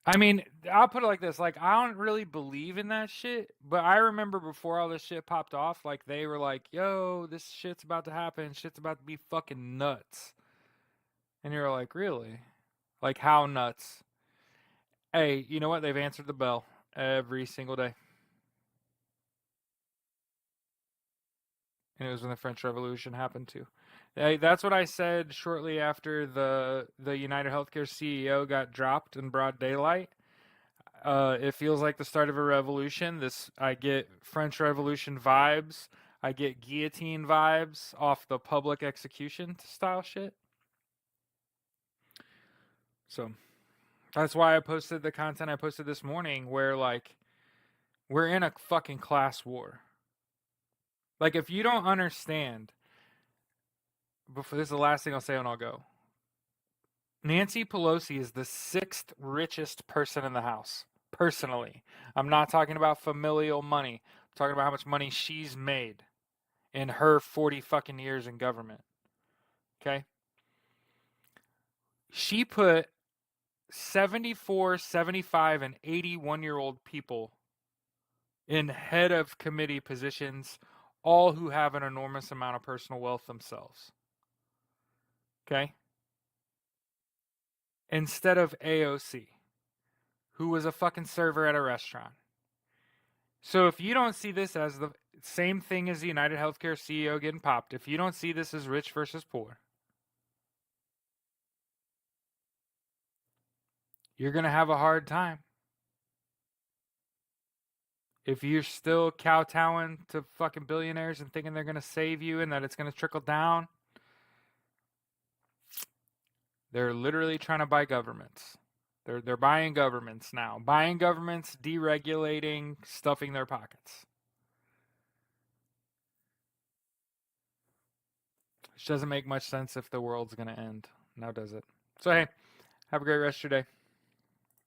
I mean, I'll put it like this: like, I don't really believe in that shit, but I remember before all this shit popped off, like they were like, "Yo, this shit's about to happen. Shit's about to be fucking nuts," and you're like, "Really? Like, how nuts?" Hey, you know what? They've answered the bell every single day. And it was when the French Revolution happened too. That's what I said shortly after the United Healthcare CEO got dropped in broad daylight. It feels like the start of a revolution. I get French Revolution vibes. I get guillotine vibes off the public execution style shit. So that's why I posted the content I posted this morning, where like we're in a fucking class war. Like, if you don't understand, before this is the last thing I'll say and I'll go. Nancy Pelosi is the sixth richest person in the House, personally. I'm not talking about familial money. I'm talking about how much money she's made in her 40 fucking years in government. Okay? She put 74, 75, and 81-year-old people in head of committee positions, all who have an enormous amount of personal wealth themselves. Okay? Instead of AOC, who was a fucking server at a restaurant. So if you don't see this as the same thing as the United Healthcare CEO getting popped, if you don't see this as rich versus poor, you're going to have a hard time. If you're still kowtowing to fucking billionaires and thinking they're going to save you and that it's going to trickle down, they're literally trying to buy governments. They're buying governments now. Buying governments, deregulating, stuffing their pockets. Which doesn't make much sense if the world's going to end. Now does it? So hey, have a great rest of your day.